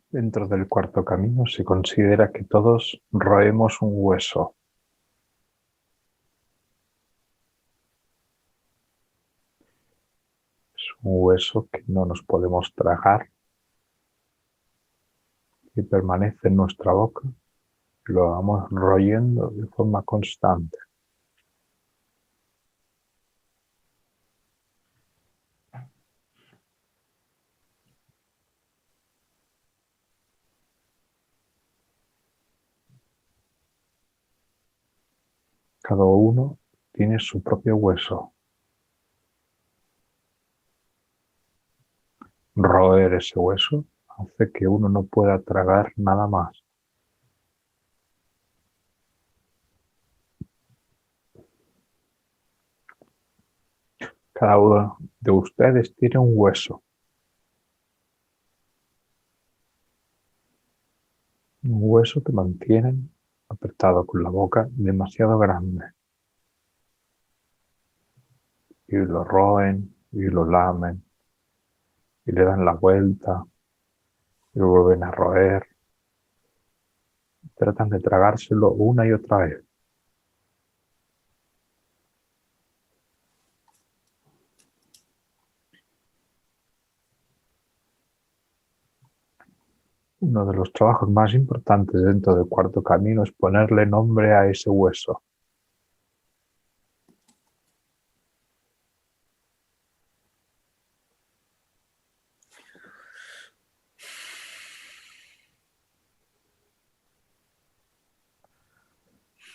Dentro del cuarto camino se considera que todos roemos un hueso. Es un hueso que no nos podemos tragar, que permanece en nuestra boca y lo vamos royendo de forma constante. Cada uno tiene su propio hueso. Roer ese hueso hace que uno no pueda tragar nada más. Cada uno de ustedes tiene un hueso. Un hueso que mantienen apretado con la boca demasiado grande. Y lo roen, y lo lamen, y le dan la vuelta, y lo vuelven a roer. Tratan de tragárselo una y otra vez. Uno de los trabajos más importantes dentro del cuarto camino es ponerle nombre a ese hueso.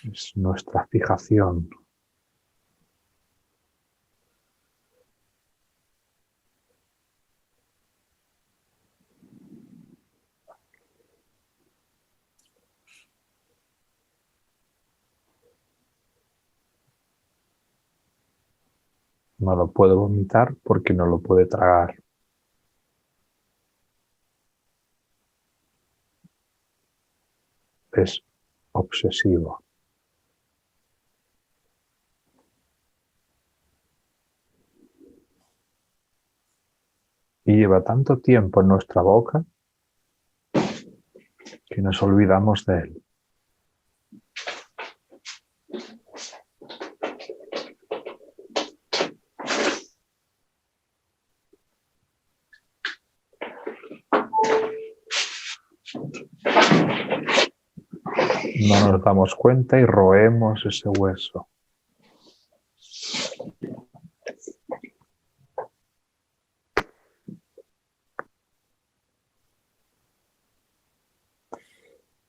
Es nuestra fijación. No lo puede vomitar porque no lo puede tragar. Es obsesivo. Y lleva tanto tiempo en nuestra boca que nos olvidamos de él. No nos damos cuenta y roemos ese hueso.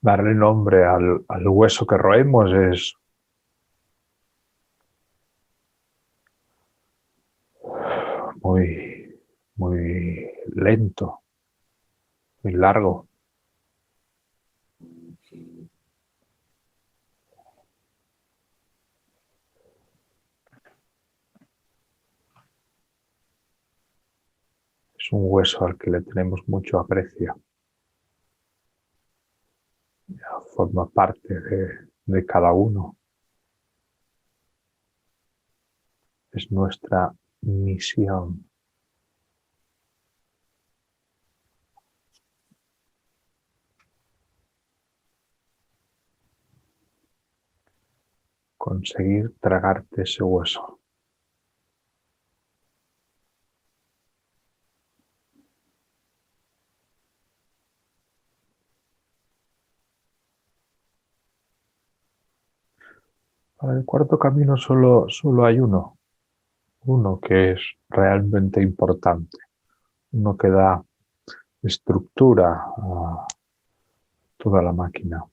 Darle nombre al hueso que roemos es muy lento, muy largo. Es un hueso al que le tenemos mucho aprecio. Forma parte de cada uno. Es nuestra misión. Conseguir tragarte ese hueso. Para el cuarto camino solo hay uno que es realmente importante, uno que da estructura a toda la máquina.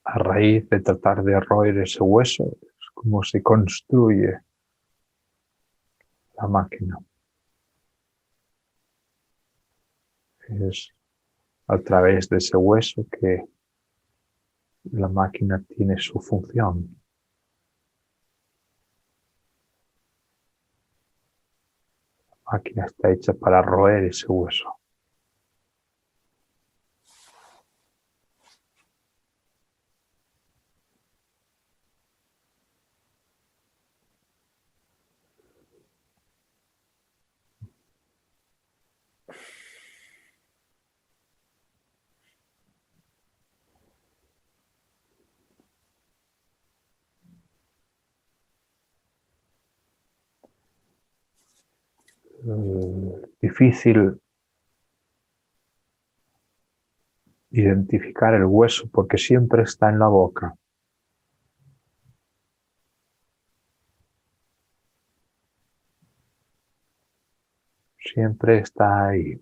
A raíz de tratar de roer ese hueso, es como se construye la máquina. Es a través de ese hueso que la máquina tiene su función. La máquina está hecha para roer ese hueso. difícil identificar el hueso porque siempre está en la boca. Siempre está ahí.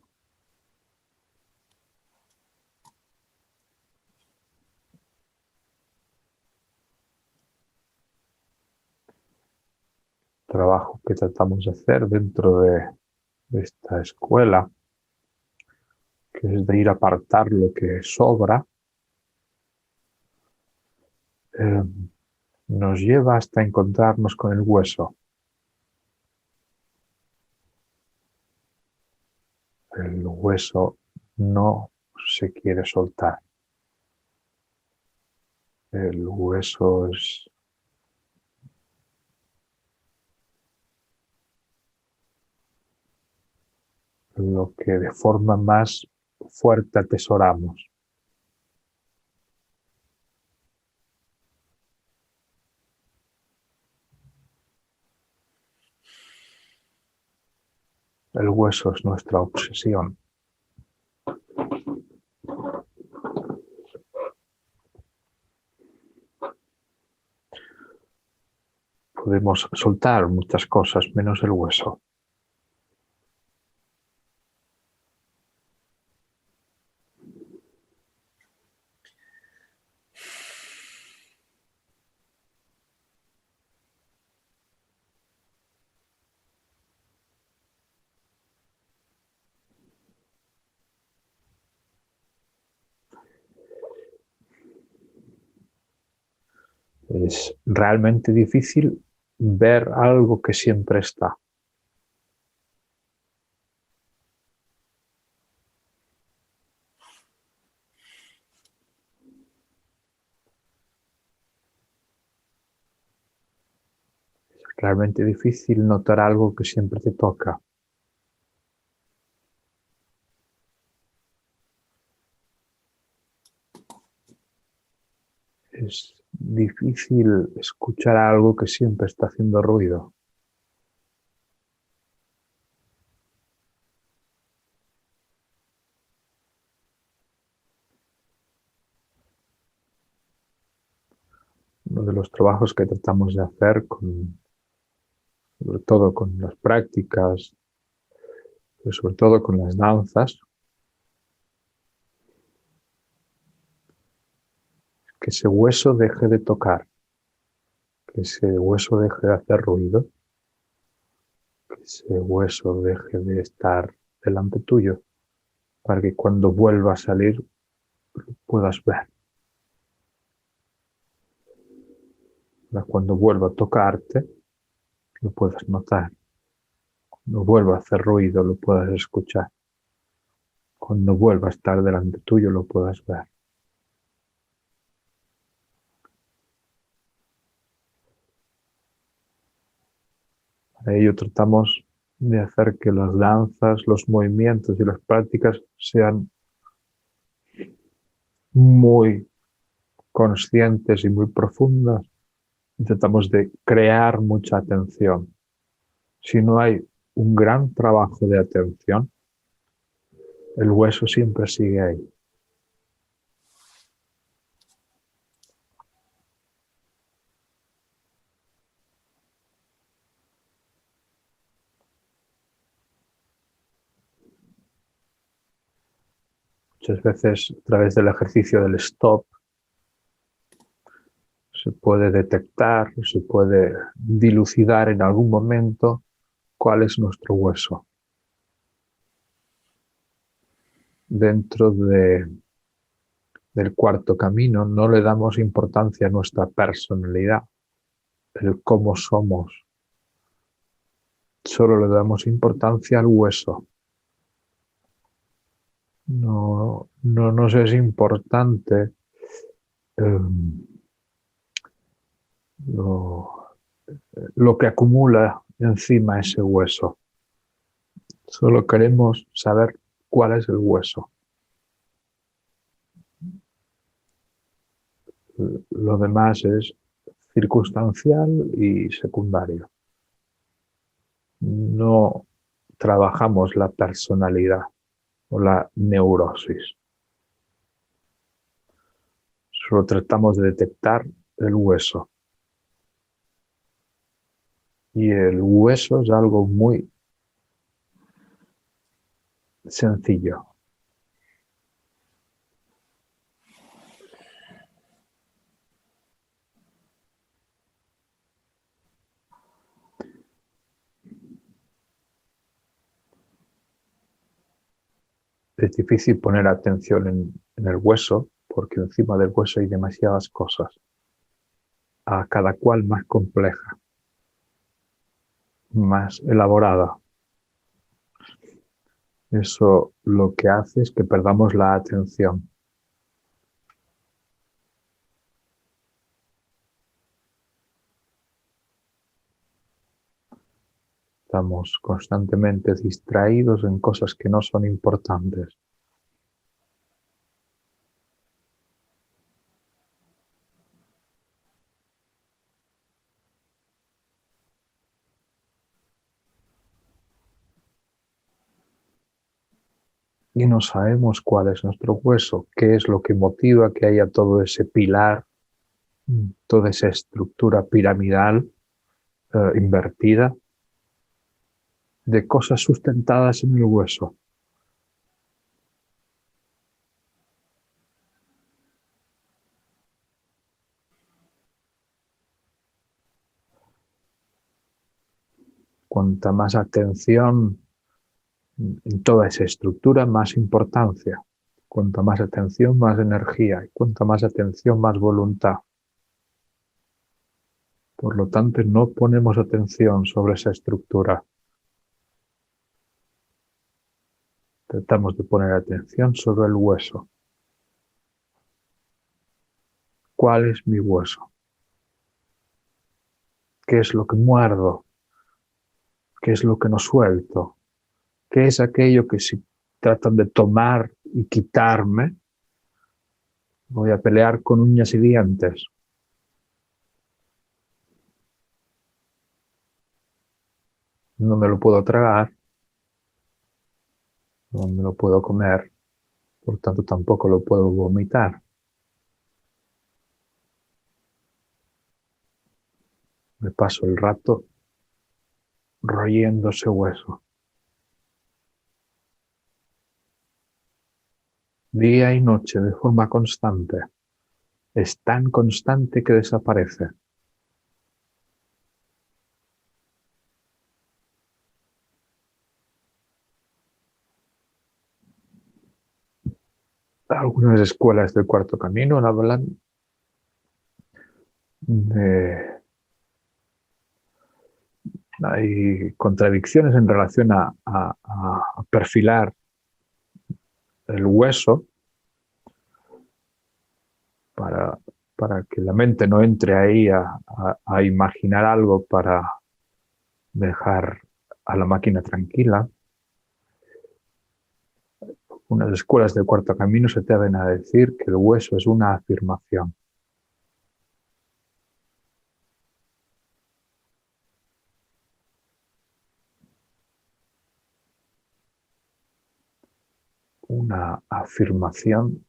Trabajo que tratamos de hacer dentro de esta escuela, que es de ir a apartar lo que sobra, nos lleva hasta encontrarnos con el hueso. El hueso no se quiere soltar. El hueso es lo que de forma más fuerte atesoramos. El hueso es nuestra obsesión. Podemos soltar muchas cosas menos el hueso. Es realmente difícil ver algo que siempre está. Es realmente difícil notar algo que siempre te toca. Es difícil escuchar algo que siempre está haciendo ruido. Uno de los trabajos que tratamos de hacer, sobre todo con las prácticas, pero sobre todo con las danzas, que ese hueso deje de tocar, que ese hueso deje de hacer ruido, que ese hueso deje de estar delante tuyo, para que cuando vuelva a salir lo puedas ver. Para cuando vuelva a tocarte, lo puedas notar. Cuando vuelva a hacer ruido, lo puedas escuchar. Cuando vuelva a estar delante tuyo, lo puedas ver. Para ello tratamos de hacer que las danzas, los movimientos y las prácticas sean muy conscientes y muy profundas. Y tratamos de crear mucha atención. Si no hay un gran trabajo de atención, el hueso siempre sigue ahí. Muchas veces a través del ejercicio del stop se puede detectar, se puede dilucidar en algún momento cuál es nuestro hueso. Dentro del cuarto camino no le damos importancia a nuestra personalidad, el cómo somos. Solo le damos importancia al hueso. No nos es importante lo que acumula encima ese hueso. Solo queremos saber cuál es el hueso. Lo demás es circunstancial y secundario. No trabajamos la personalidad o la neurosis. Solo tratamos de detectar el hueso. Y el hueso es algo muy sencillo. Es difícil poner atención en el hueso porque encima del hueso hay demasiadas cosas, a cada cual más compleja, más elaborada. Eso lo que hace es que perdamos la atención. Estamos constantemente distraídos en cosas que no son importantes. Y no sabemos cuál es nuestro hueso, qué es lo que motiva que haya todo ese pilar, toda esa estructura piramidal invertida de cosas sustentadas en el hueso. Cuanta más atención en toda esa estructura, más importancia. Cuanta más atención, más energía. Y cuanta más atención, más voluntad. Por lo tanto, no ponemos atención sobre esa estructura. Tratamos de poner atención sobre el hueso. ¿Cuál es mi hueso? ¿Qué es lo que muerdo? ¿Qué es lo que no suelto? ¿Qué es aquello que si tratan de tomar y quitarme, voy a pelear con uñas y dientes? No me lo puedo tragar, no me lo puedo comer, por tanto tampoco lo puedo vomitar. Me paso el rato royendo ese hueso. Día y noche de forma constante. Es tan constante que desaparece. Algunas escuelas del Cuarto Camino hablan de... Hay contradicciones en relación a perfilar el hueso para, para que la mente no entre ahí a imaginar algo para dejar a la máquina tranquila. Unas escuelas del Cuarto Camino se atreven a decir que el hueso es una afirmación. Una afirmación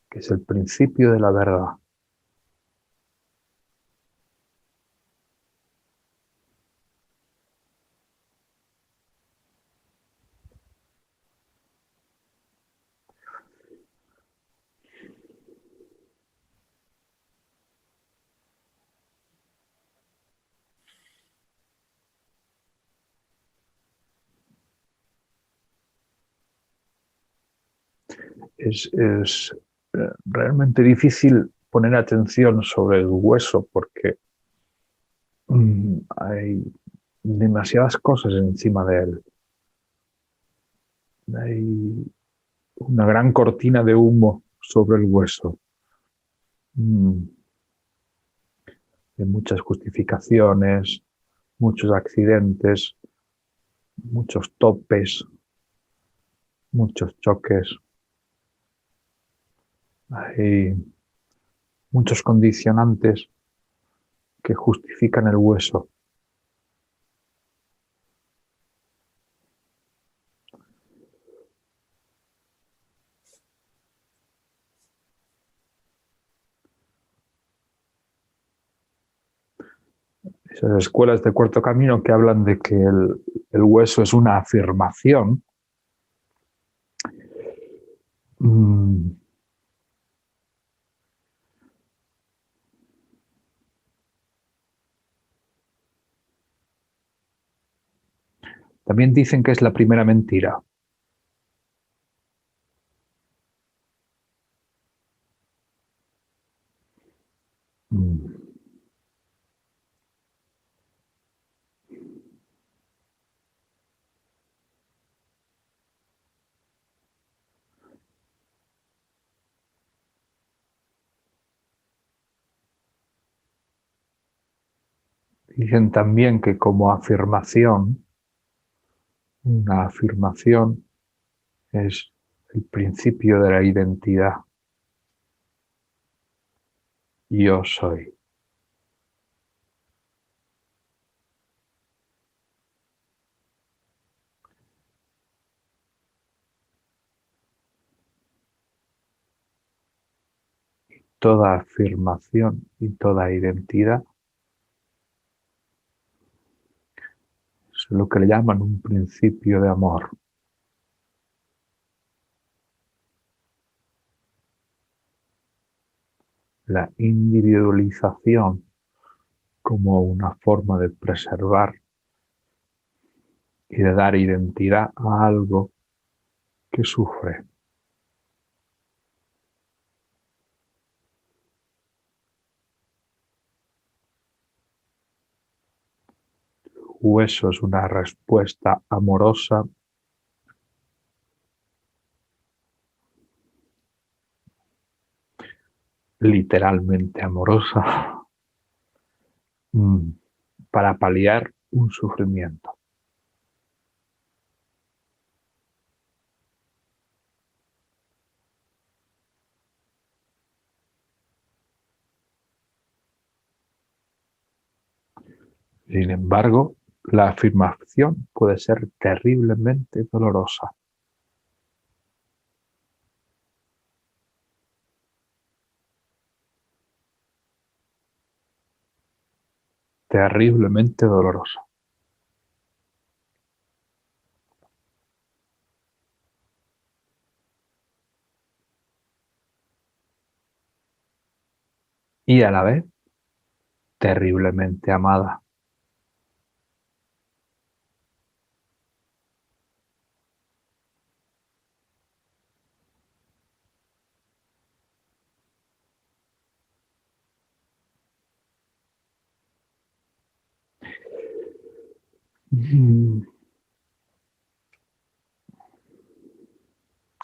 que es el principio de la verdad. Es realmente difícil poner atención sobre el hueso porque hay demasiadas cosas encima de él. Hay una gran cortina de humo sobre el hueso. Hay muchas justificaciones, muchos accidentes, muchos topes, muchos choques. Hay muchos condicionantes que justifican el hueso. Esas escuelas de Cuarto Camino que hablan de que el hueso es una afirmación. También dicen que es la primera mentira. Dicen también que como afirmación, una afirmación es el principio de la identidad. Yo soy. Toda afirmación y toda identidad es lo que le llaman un principio de amor. La individualización como una forma de preservar y de dar identidad a algo que sufre. O eso es una respuesta amorosa literalmente amorosa para paliar un sufrimiento. Sin embargo, la afirmación puede ser terriblemente dolorosa. Terriblemente dolorosa. Y a la vez, terriblemente amada.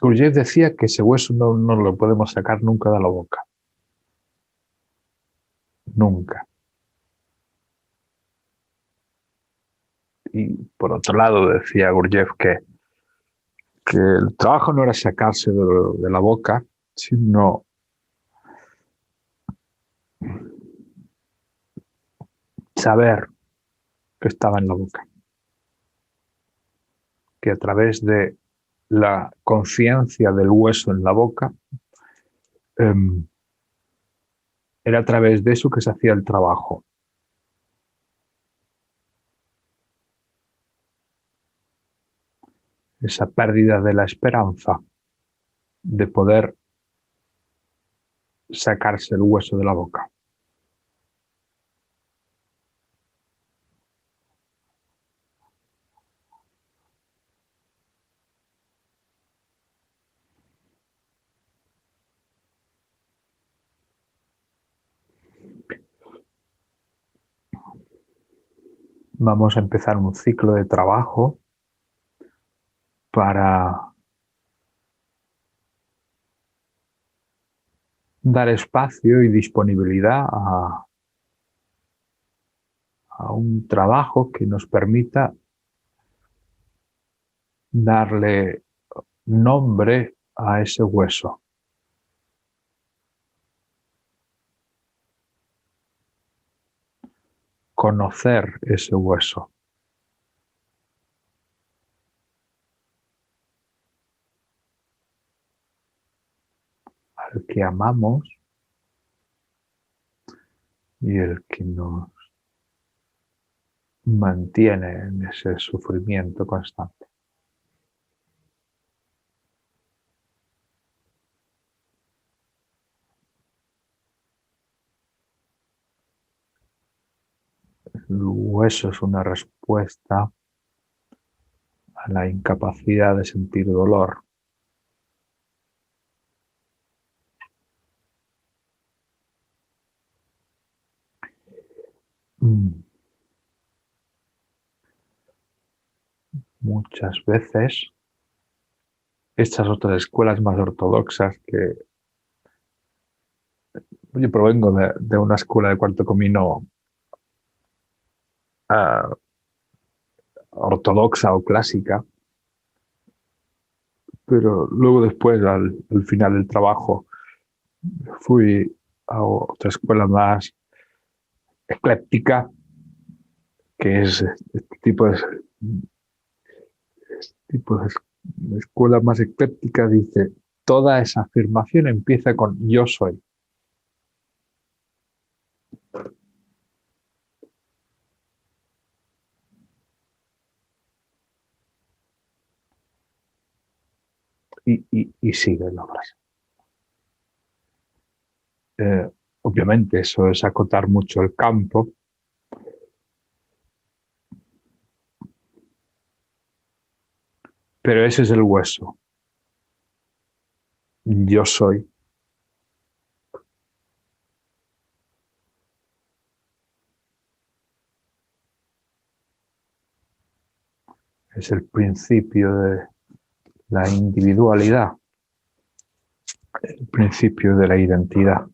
Gurdjieff decía que ese hueso no lo podemos sacar nunca de la boca. Nunca. Y por otro lado decía Gurdjieff que el trabajo no era sacarse de la boca, sino saber que estaba en la boca. Que a través de la conciencia del hueso en la boca, era a través de eso que se hacía el trabajo. Esa pérdida de la esperanza de poder sacarse el hueso de la boca. Vamos a empezar un ciclo de trabajo para dar espacio y disponibilidad a un trabajo que nos permita darle nombre a ese hueso. conocer ese hueso. Al que amamos y el que nos mantiene en ese sufrimiento constante. El hueso es una respuesta a la incapacidad de sentir dolor. Muchas veces estas otras escuelas más ortodoxas que yo provengo de una escuela de cuarto comino ortodoxa o clásica, pero luego después al final del trabajo fui a otra escuela más ecléptica, que es este tipo de escuela más ecléptica, dice, toda esa afirmación empieza con yo soy. Y sigue la frase. Obviamente eso es acotar mucho el campo, pero ese es el hueso. Yo soy. Es el principio de la individualidad, el principio de la identidad.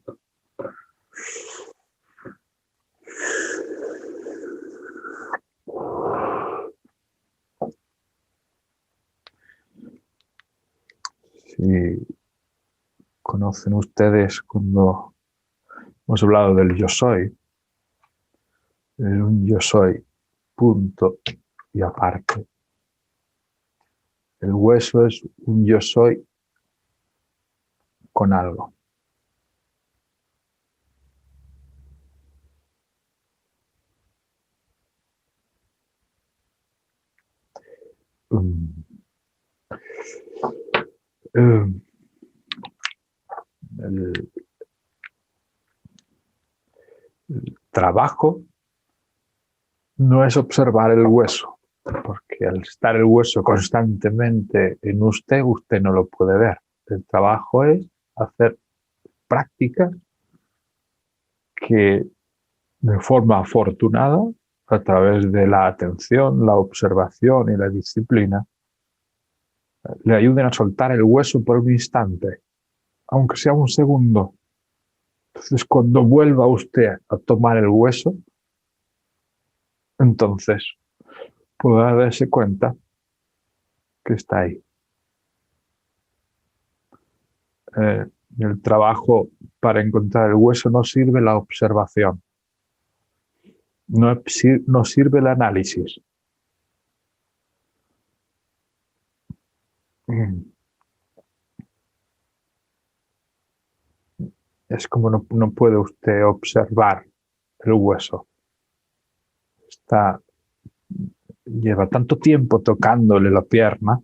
Si conocen ustedes cuando hemos hablado del yo soy, es un yo soy, punto y aparte. El hueso es un yo soy con algo. El trabajo no es observar el hueso, porque al estar el hueso constantemente en usted, usted no lo puede ver. El trabajo es hacer prácticas que de forma afortunada, a través de la atención, la observación y la disciplina, le ayuden a soltar el hueso por un instante, aunque sea un segundo. Entonces, cuando vuelva usted a tomar el hueso, entonces podrá darse cuenta que está ahí. El trabajo para encontrar el hueso no sirve la observación, no sirve el análisis. Es como no puede usted observar el hueso. Lleva tanto tiempo tocándole la pierna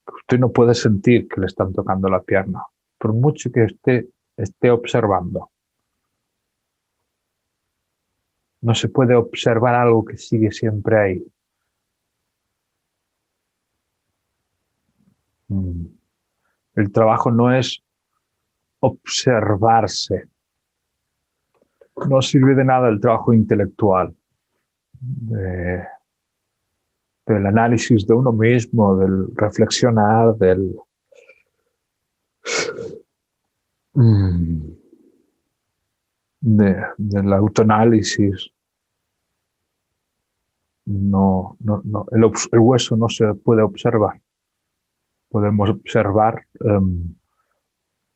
que usted no puede sentir que le están tocando la pierna, por mucho que usted esté observando. No se puede observar algo que sigue siempre ahí. El trabajo no es observarse. No sirve de nada el trabajo intelectual, del análisis de uno mismo, del reflexionar, del autoanálisis. No, el hueso no se puede observar. Podemos observar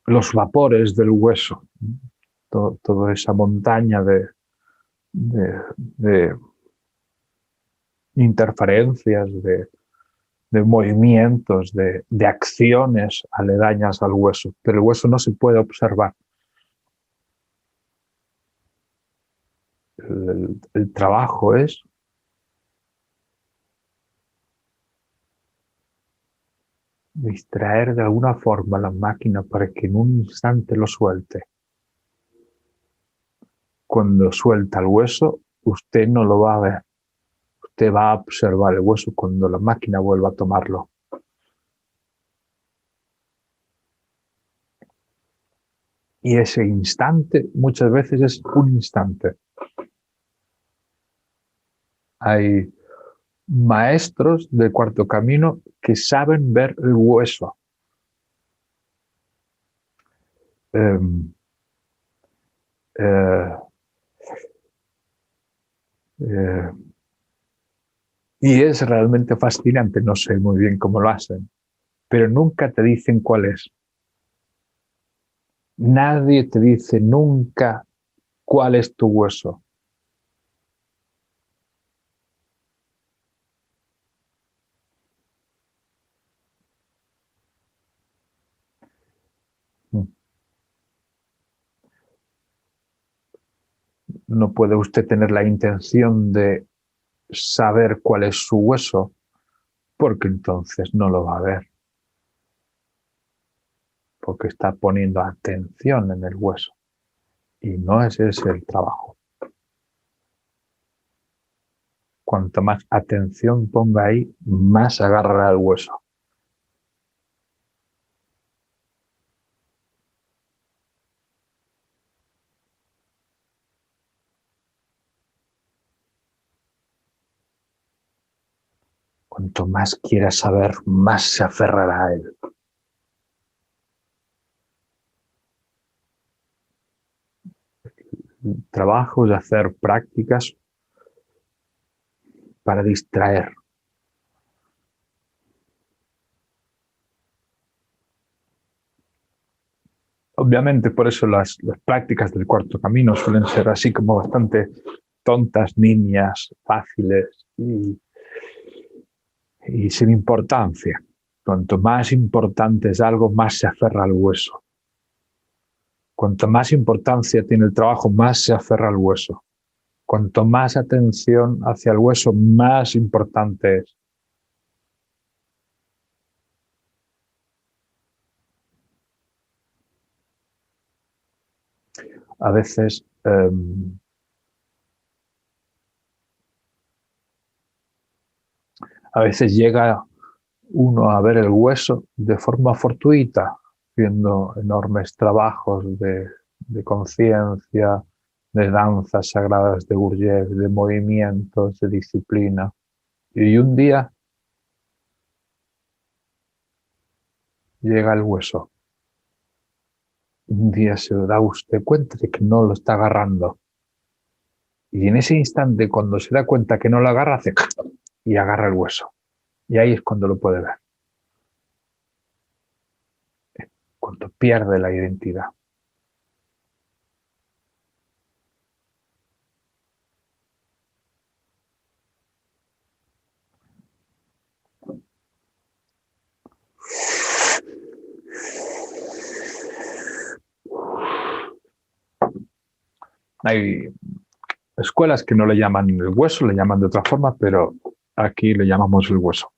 los vapores del hueso, toda esa montaña de interferencias, de movimientos, de acciones aledañas al hueso, pero el hueso no se puede observar. El trabajo es distraer de alguna forma la máquina para que en un instante lo suelte. Cuando suelta el hueso, usted no lo va a ver. Usted va a observar el hueso cuando la máquina vuelva a tomarlo. Y ese instante muchas veces es un instante. Hay maestros del cuarto camino que saben ver el hueso. Eh, eh, eh, y es realmente fascinante, no sé muy bien cómo lo hacen, pero nunca te dicen cuál es. Nadie te dice nunca cuál es tu hueso. No puede usted tener la intención de saber cuál es su hueso, porque entonces no lo va a ver, porque está poniendo atención en el hueso. Y no ese es el trabajo. Cuanto más atención ponga ahí, más agarrará el hueso. Cuanto más quiera saber, más se aferrará a él. El trabajo es hacer prácticas para distraer. Obviamente, por eso las prácticas del cuarto camino suelen ser así como bastante tontas, niñas, fáciles y sin importancia. Cuanto más importante es algo, más se aferra al hueso. Cuanto más importancia tiene el trabajo, más se aferra al hueso. Cuanto más atención hacia el hueso, más importante es. A veces llega uno a ver el hueso de forma fortuita, viendo enormes trabajos de conciencia, de danzas sagradas de Gurdjieff, de movimientos, de disciplina. Y un día llega el hueso. Un día se da usted cuenta de que no lo está agarrando. Y en ese instante, cuando se da cuenta que no lo agarra, hace y agarra el hueso. Y ahí es cuando lo puede ver. Cuando pierde la identidad. Hay escuelas que no le llaman el hueso, le llaman de otra forma, pero aquí le llamamos el hueso.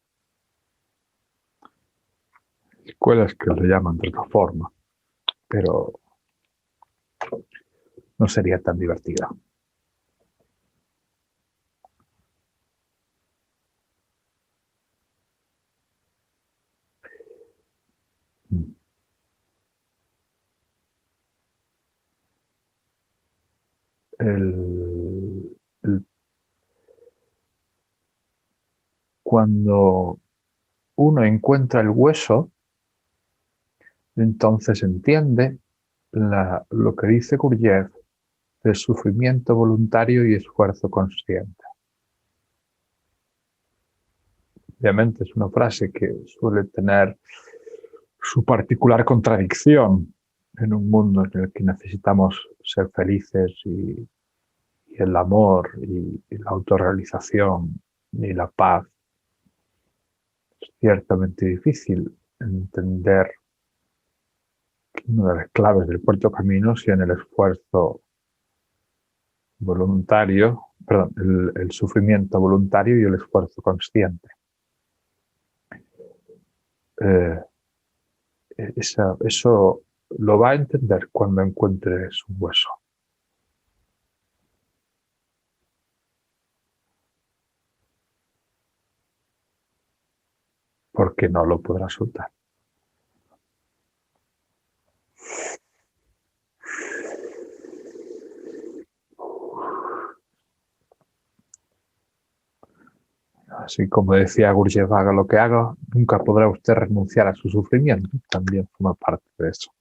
Escuelas que le llaman de otra forma, pero no sería tan divertida. El, el, cuando uno encuentra el hueso, entonces entiende lo que dice Gurdjieff de sufrimiento voluntario y esfuerzo consciente. Obviamente es una frase que suele tener su particular contradicción en un mundo en el que necesitamos ser felices y el amor y la autorrealización y la paz. Es ciertamente difícil entender que una de las claves del cuarto camino sea en el esfuerzo voluntario, perdón, el sufrimiento voluntario y el esfuerzo consciente. Eh, eso lo va a entender cuando encuentre su hueso. Porque no lo podrá soltar. Así como decía Gurdjieff, haga lo que haga, nunca podrá usted renunciar a su sufrimiento. También forma parte de eso.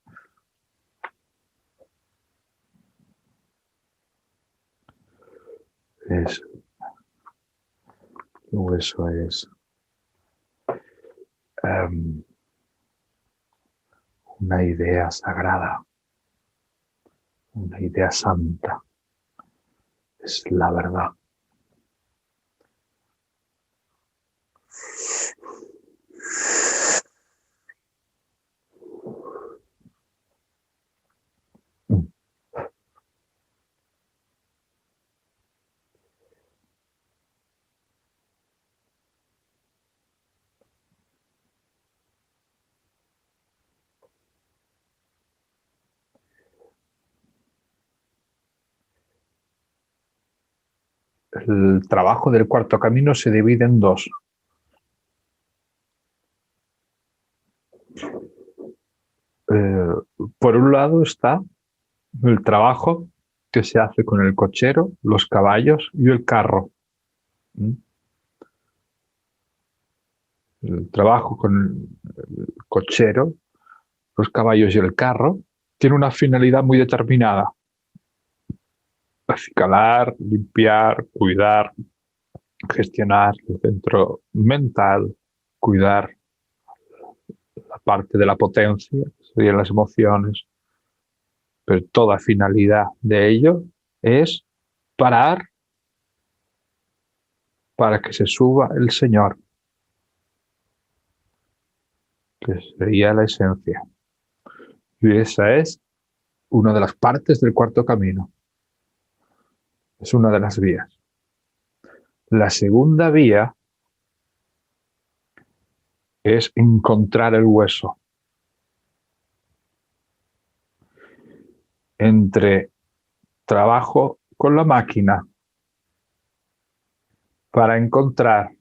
Eso es una idea sagrada, una idea santa. Es la verdad. El trabajo del cuarto camino se divide en dos. Por un lado está el trabajo que se hace con el cochero, los caballos y el carro. El trabajo con el cochero, los caballos y el carro tiene una finalidad muy determinada. Acicalar, limpiar, cuidar, gestionar el centro mental, cuidar la parte de la potencia, que serían las emociones, pero toda finalidad de ello es parar para que se suba el Señor, que sería la esencia. Y esa es una de las partes del cuarto camino. Es una de las vías. La segunda vía es encontrar el hueso entre trabajo con la máquina para encontrar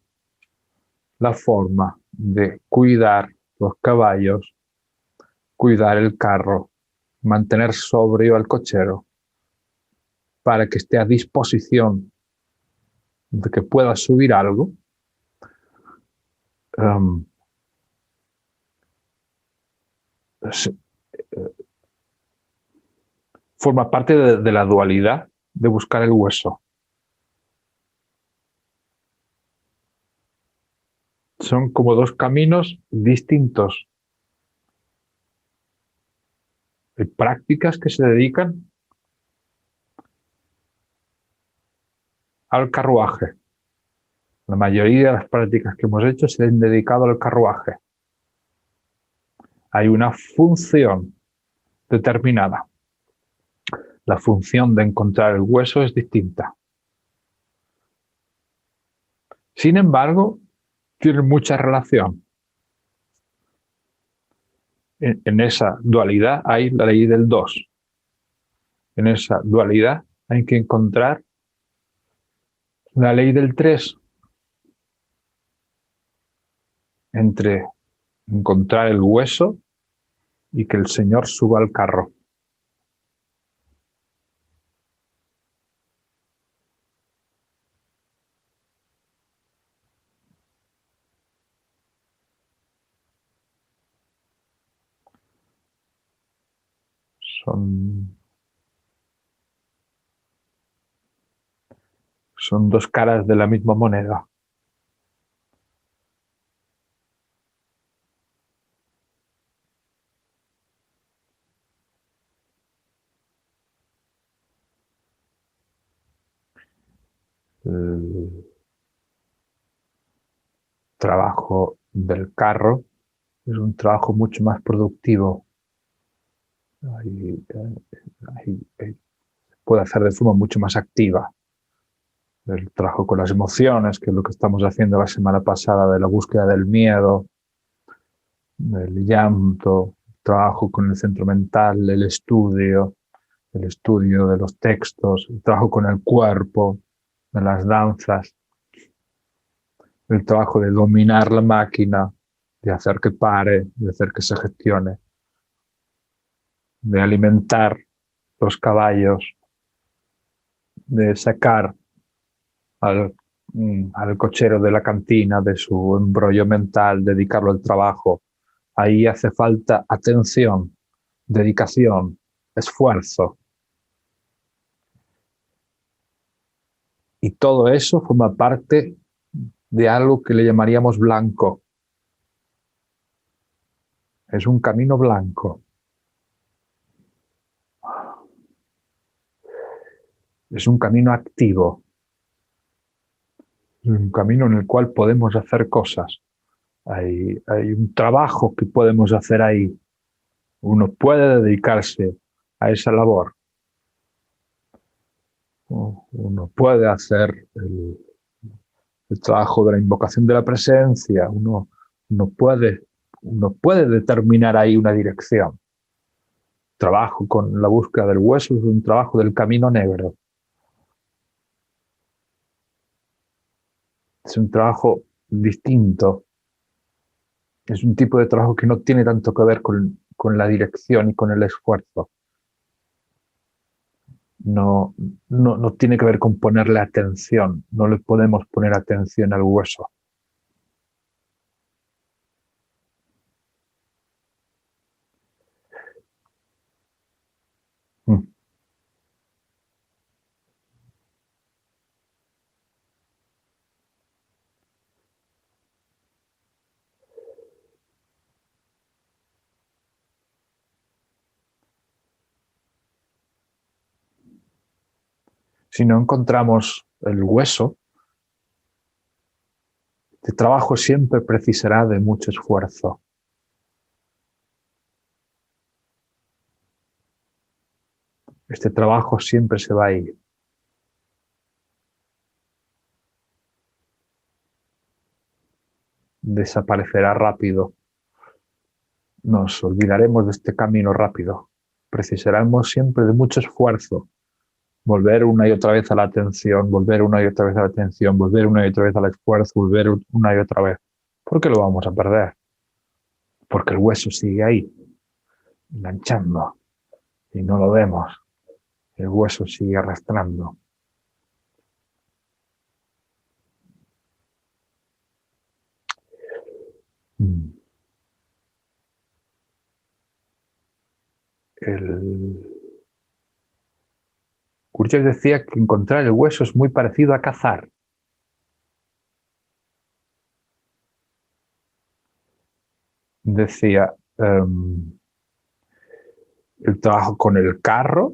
la forma de cuidar los caballos, cuidar el carro, mantener sobrio al cochero para que esté a disposición de que pueda subir algo. Forma parte de la dualidad de buscar el hueso. Son como dos caminos distintos. Hay prácticas que se dedican al carruaje. La mayoría de las prácticas que hemos hecho se han dedicado al carruaje. Hay una función determinada. La función de encontrar el hueso es distinta. Sin embargo, tienen mucha relación. En esa dualidad hay la ley del 2. En esa dualidad hay que encontrar la ley del 3 entre encontrar el hueso y que el Señor suba al carro. Son dos caras de la misma moneda. el trabajo del carro es un trabajo mucho más productivo. Puede hacer de forma mucho más activa. El trabajo con las emociones, que es lo que estamos haciendo la semana pasada, de la búsqueda del miedo, del llanto, trabajo con el centro mental, el estudio de los textos, el trabajo con el cuerpo, de las danzas, el trabajo de dominar la máquina, de hacer que pare, de hacer que se gestione, de alimentar los caballos, de sacar al cochero de la cantina de su embrollo mental, dedicarlo al trabajo. Ahí hace falta atención, dedicación, esfuerzo. Y todo eso forma parte de algo que le llamaríamos blanco. Es un camino blanco. Es un camino activo. Es un camino en el cual podemos hacer cosas. Hay un trabajo que podemos hacer ahí. Uno puede dedicarse a esa labor. Uno puede hacer el trabajo de la invocación de la presencia. Uno puede determinar ahí una dirección. Trabajo con la búsqueda del hueso es un trabajo del camino negro. Es un trabajo distinto. Es un tipo de trabajo que no tiene tanto que ver con la dirección y con el esfuerzo. No tiene que ver con ponerle atención. No le podemos poner atención al hueso. Mm. Si no encontramos el hueso, este trabajo siempre precisará de mucho esfuerzo. Este trabajo siempre se va a ir. Desaparecerá rápido. Nos olvidaremos de este camino rápido. Precisaremos siempre de mucho esfuerzo. Volver una y otra vez a la atención, volver una y otra vez a la atención, volver una y otra vez al esfuerzo, volver una y otra vez. ¿Por qué lo vamos a perder? Porque el hueso sigue ahí, enganchando, y no lo vemos. El hueso sigue arrastrando. Gurdjieff decía que encontrar el hueso es muy parecido a cazar. Decía, el trabajo con el carro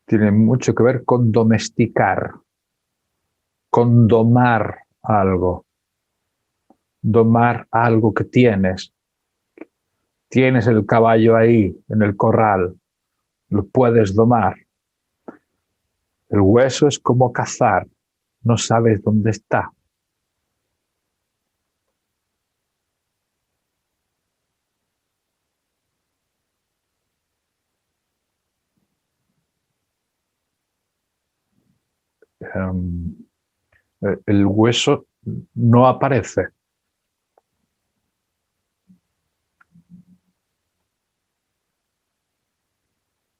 tiene mucho que ver con domesticar, con domar algo que tienes. Tienes el caballo ahí, en el corral, lo puedes domar. El hueso es como cazar, no sabes dónde está. El hueso no aparece.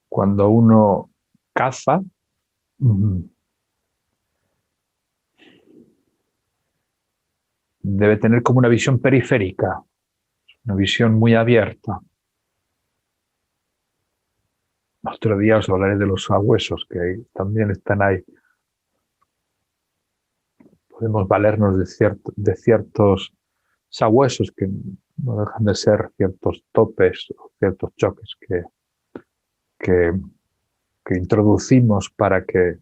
Cuando uno caza, debe tener como una visión periférica, una visión muy abierta. Otro día os hablaré de los sabuesos, que también están ahí. Podemos valernos de ciertos sabuesos que no dejan de ser ciertos topes o ciertos choques que introducimos para que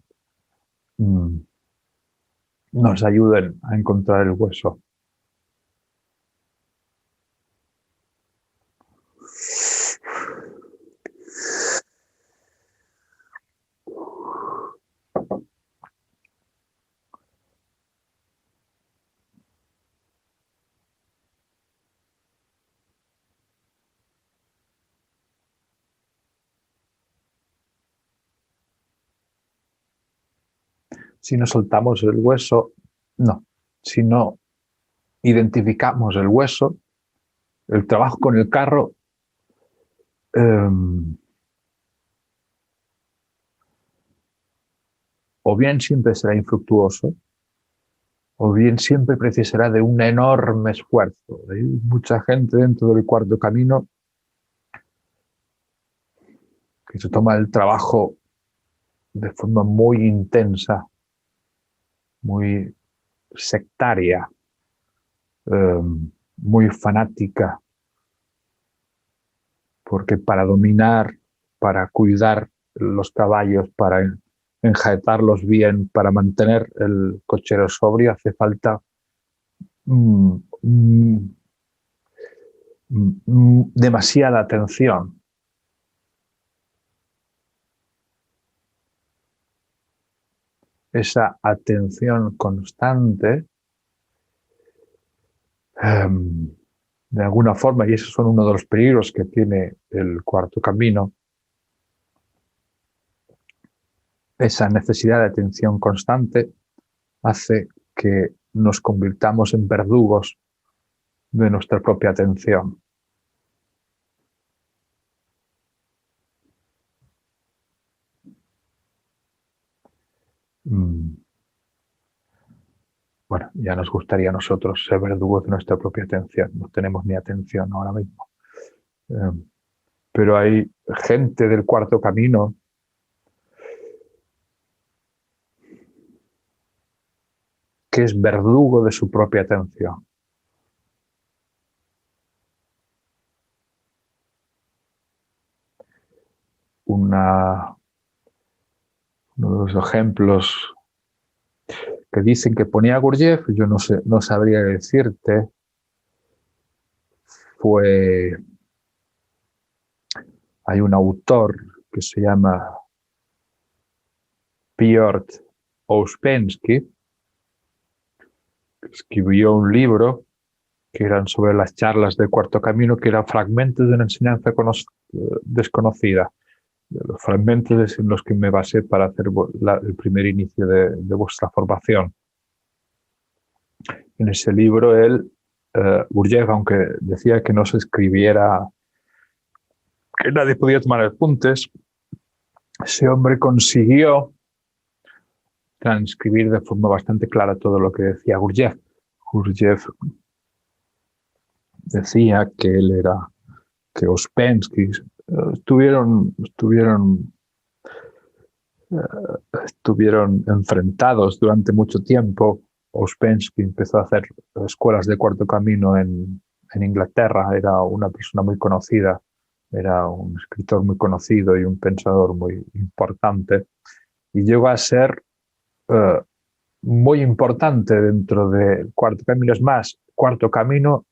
nos ayuden a encontrar el hueso. Si no soltamos el hueso, no. Si no identificamos el hueso, el trabajo con el carro o bien siempre será infructuoso, o bien siempre precisará de un enorme esfuerzo. Hay mucha gente dentro del cuarto camino que se toma el trabajo de forma muy intensa, muy sectaria, muy fanática, porque para dominar, para cuidar los caballos, para enjaetarlos bien, para mantener el cochero sobrio, hace falta demasiada atención. Esa atención constante, de alguna forma, y esos son uno de los peligros que tiene el cuarto camino, esa necesidad de atención constante hace que nos convirtamos en verdugos de nuestra propia atención. Bueno, ya nos gustaría a nosotros ser verdugos de nuestra propia atención. No tenemos ni atención ahora mismo. Pero hay gente del cuarto camino que es verdugo de su propia atención. Uno de los ejemplos que dicen que ponía Gurdjieff, yo no sabría decirte, hay un autor que se llama Piotr Ouspensky, que escribió un libro que eran sobre las charlas del cuarto camino, que eran fragmentos de una enseñanza desconocida, los fragmentos en los que me basé para hacer el primer inicio de vuestra formación. En ese libro Gurdjieff, aunque decía que no se escribiera, que nadie podía tomar apuntes, ese hombre consiguió transcribir de forma bastante clara todo lo que decía Gurdjieff. Gurdjieff decía que que Ouspensky estuvieron enfrentados durante mucho tiempo. Ouspensky empezó a hacer escuelas de cuarto camino en Inglaterra, era una persona muy conocida, era un escritor muy conocido y un pensador muy importante, y llegó a ser muy importante dentro del cuarto camino. Es más, cuarto camino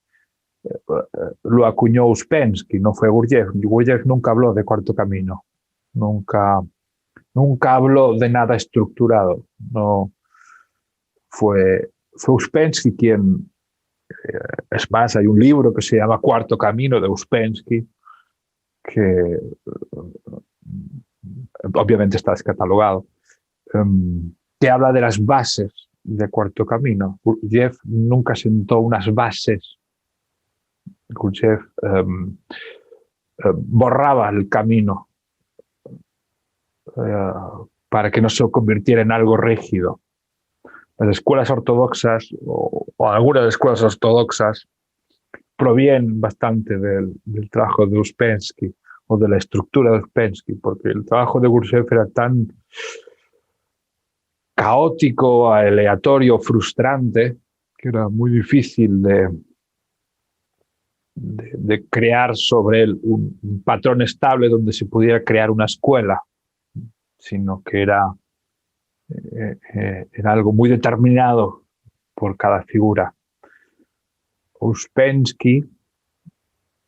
lo acuñó Ouspensky, no fue Gurdjieff. Gurdjieff nunca habló de cuarto camino, nunca habló de nada estructurado. No fue Ouspensky quien, es más, hay un libro que se llama Cuarto Camino de Ouspensky, que obviamente está descatalogado, que habla de las bases de cuarto camino. Gurdjieff nunca sentó unas bases. Gurdjieff borraba el camino para que no se convirtiera en algo rígido. Las escuelas ortodoxas o algunas escuelas ortodoxas provienen bastante del trabajo de Ouspensky o de la estructura de Ouspensky, porque el trabajo de Gurdjieff era tan caótico, aleatorio, frustrante, que era muy difícil de crear sobre él un patrón estable donde se pudiera crear una escuela, sino que era en algo muy determinado por cada figura. Ouspensky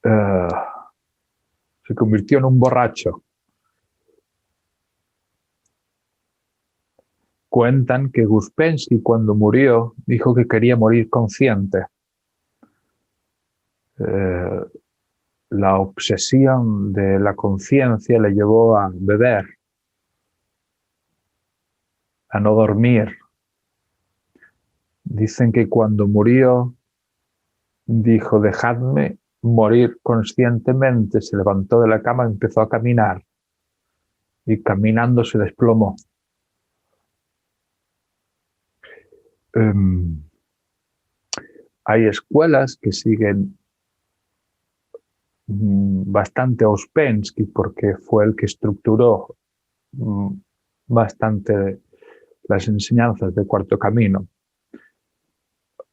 se convirtió en un borracho. Cuentan que Ouspensky, cuando murió, dijo que quería morir consciente. La obsesión de la conciencia le llevó a beber, a no dormir. Dicen que cuando murió dijo: dejadme morir conscientemente. Se levantó de la cama y empezó a caminar, y caminando se desplomó. Hay escuelas que siguen bastante a Ouspensky porque fue el que estructuró bastante las enseñanzas de Cuarto Camino.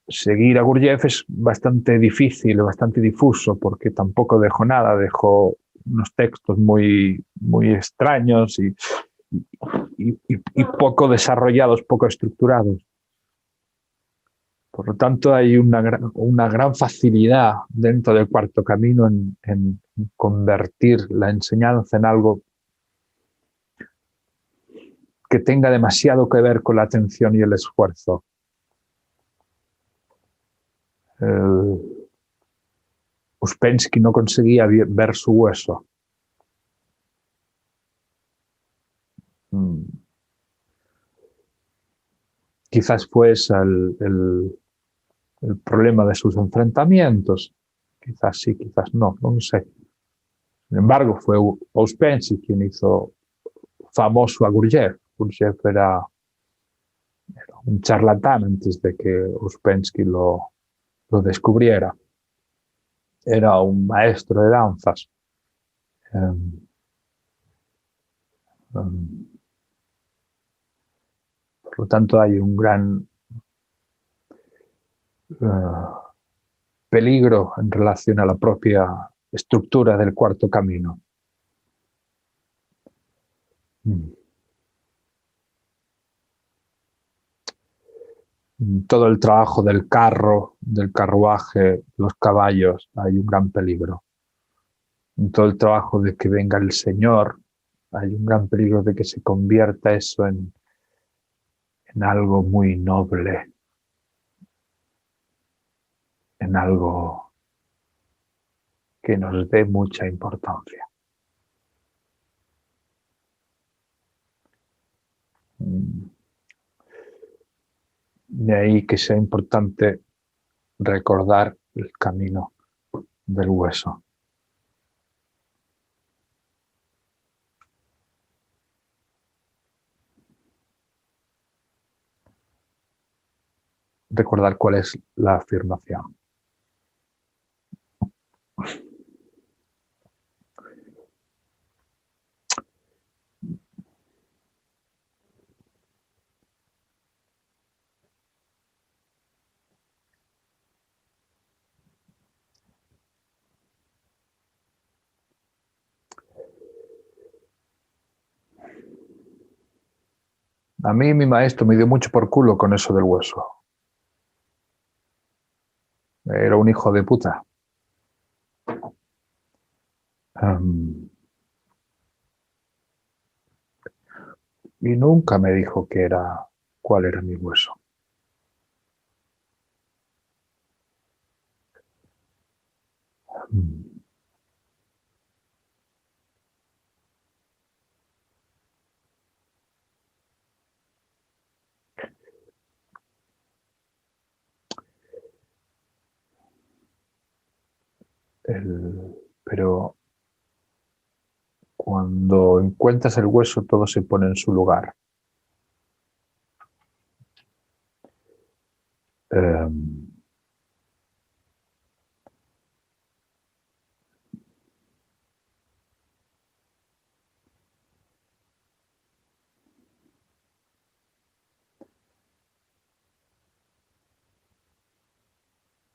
Seguir a Gurdjieff es bastante difícil, bastante difuso, porque tampoco dejó nada, dejó unos textos muy, muy extraños y poco desarrollados, poco estructurados. Por lo tanto, hay una gran facilidad dentro del Cuarto Camino en convertir la enseñanza en algo que tenga demasiado que ver con la atención y el esfuerzo. Ouspensky no conseguía ver su hueso. Quizás fue ese el problema de sus enfrentamientos. Quizás sí, quizás no, no sé. Sin embargo, fue Ouspensky quien hizo famoso a Gurdjieff. Gurdjieff era un charlatán antes de que Ouspensky lo descubriera. Era un maestro de danzas. Por lo tanto, hay un gran peligro en relación a la propia estructura del Cuarto Camino. Todo el trabajo del carro, del carruaje, los caballos, hay un gran peligro. En todo el trabajo de que venga el Señor, hay un gran peligro de que se convierta eso en algo muy noble, en algo que nos dé mucha importancia. De ahí que sea importante recordar el camino del hueso. Recordar cuál es la afirmación. A mí mi maestro me dio mucho por culo con eso del hueso. Era un hijo de puta. Y nunca me dijo cuál era mi hueso. Pero cuando encuentras el hueso todo se pone en su lugar.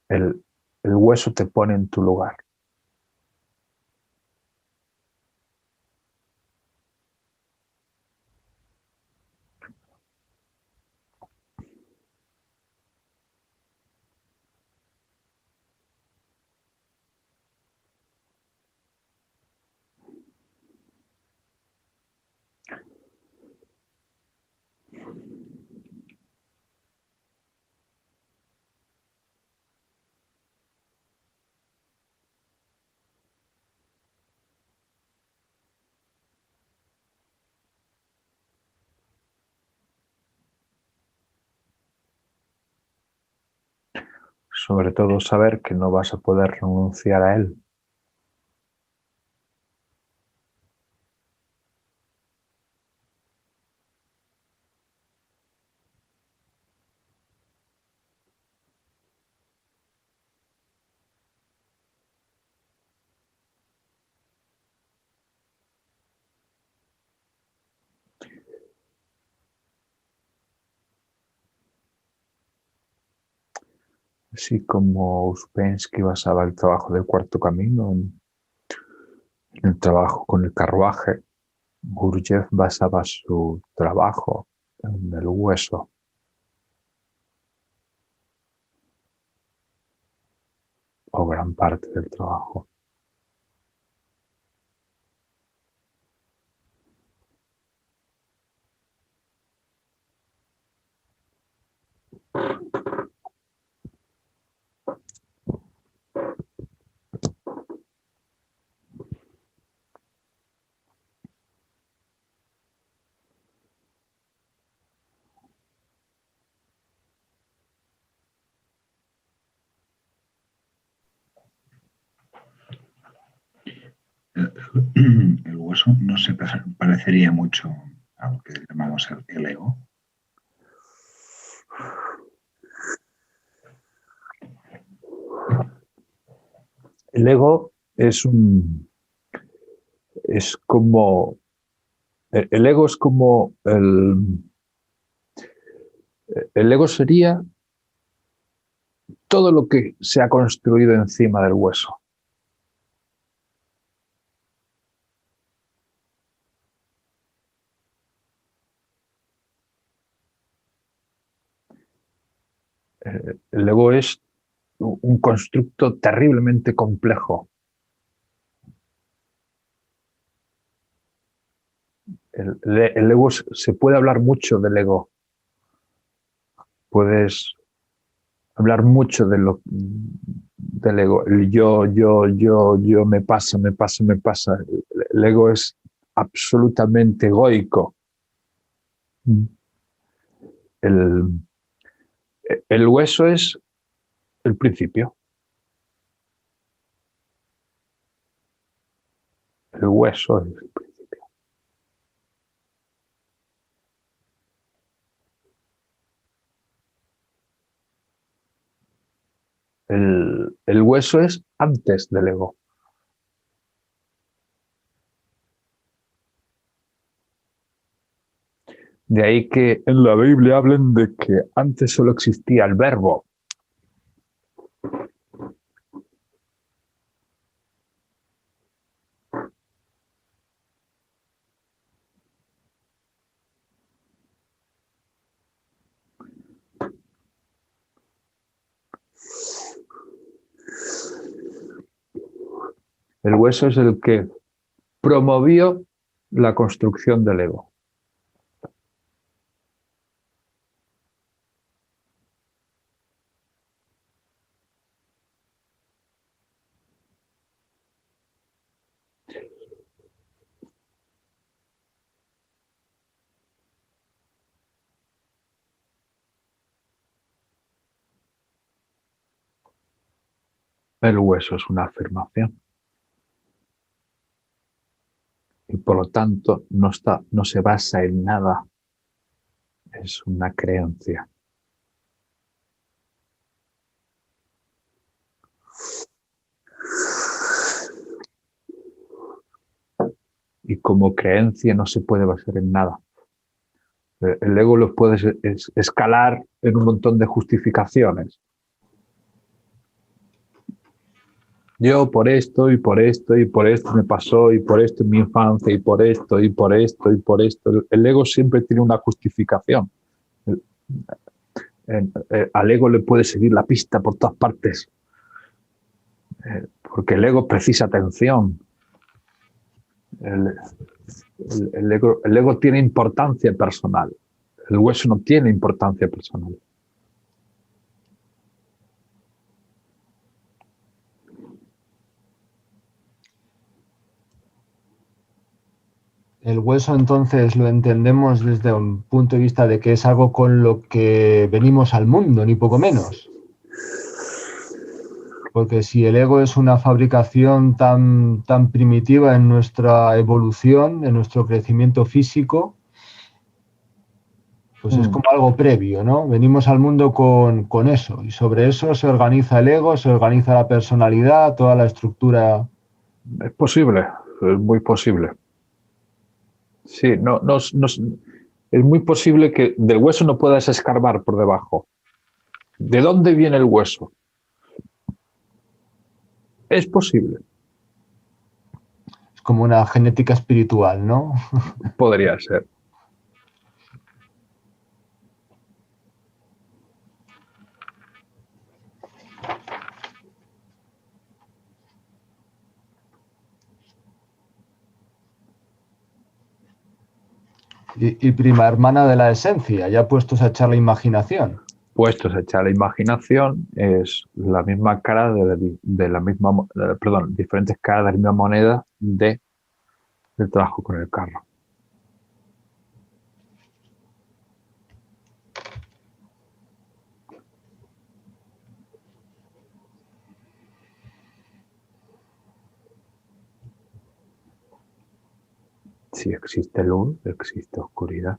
El hueso te pone en tu lugar. sobre todo saber que no vas a poder renunciar a él. Así como Uspensky basaba el trabajo del cuarto camino en el trabajo con el carruaje, Gurdjieff basaba su trabajo en el hueso. O gran parte del trabajo. El hueso no se parecería mucho a lo que llamamos el ego. El ego es como el ego es como el ego sería todo lo que se ha construido encima del hueso. El ego es un constructo terriblemente complejo. El ego, se puede hablar mucho del ego. Puedes hablar mucho del ego. El yo, me pasa. El ego es absolutamente egoico. El hueso es el principio. El hueso es el principio. El hueso es antes del ego. De ahí que en la Biblia hablen de que antes solo existía el verbo. El hueso es el que promovió la construcción del ego. El hueso es una afirmación. Y por lo tanto no se basa en nada. Es una creencia. Y como creencia no se puede basar en nada. El ego lo puedes escalar en un montón de justificaciones. Yo por esto y por esto y por esto me pasó y por esto en mi infancia y por esto y por esto y por esto. El ego siempre tiene una justificación. Al ego le puede seguir la pista por todas partes. Porque el ego precisa atención. El ego tiene importancia personal. El hueso no tiene importancia personal. El hueso entonces lo entendemos desde un punto de vista de que es algo con lo que venimos al mundo, ni poco menos. Porque si el ego es una fabricación tan primitiva en nuestra evolución, en nuestro crecimiento físico, pues es como algo previo, ¿no? Venimos al mundo con eso, y sobre eso se organiza el ego, se organiza la personalidad, toda la estructura. Es posible, es muy posible. Sí, es muy posible que del hueso no puedas escarbar por debajo. ¿De dónde viene el hueso? Es posible, Es como una genética espiritual, ¿no? podría ser. Y prima hermana de la esencia, ya puestos a echar la imaginación. Puestos a echar la imaginación, es la misma cara de la misma, perdón, diferentes caras de la misma moneda del trabajo con el carro. Si existe luz, existe oscuridad.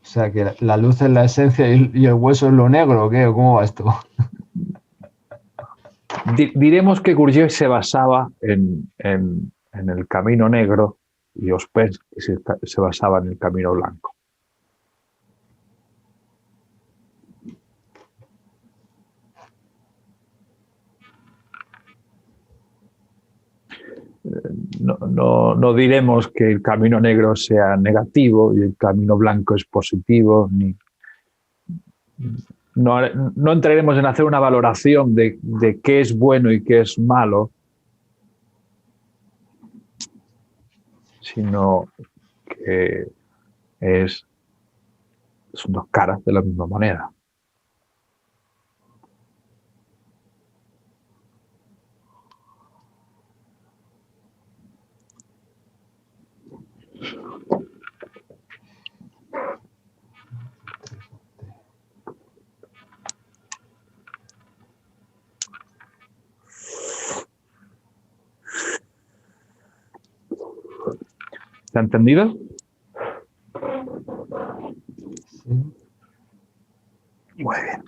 O sea, que la luz es la esencia y el hueso es lo negro, ¿o qué? ¿O cómo va esto? Diremos que Gurdjieff se basaba en el camino negro y Ospens que se basaba en el camino blanco. No diremos que el camino negro sea negativo y el camino blanco es positivo, no entraremos en hacer una valoración de qué es bueno y qué es malo, sino que son dos caras de la misma moneda. ¿Se ha entendido? Sí. Muy bien.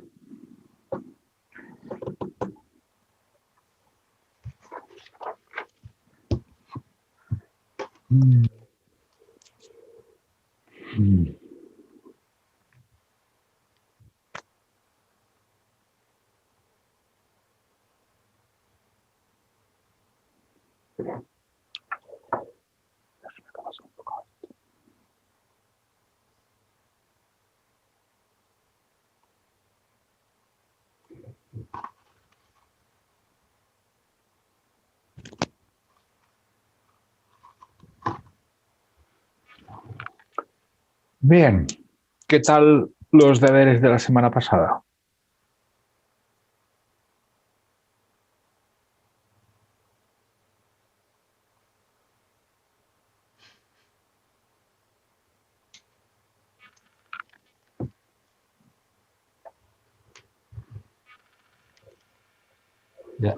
Bien, ¿qué tal los deberes de la semana pasada?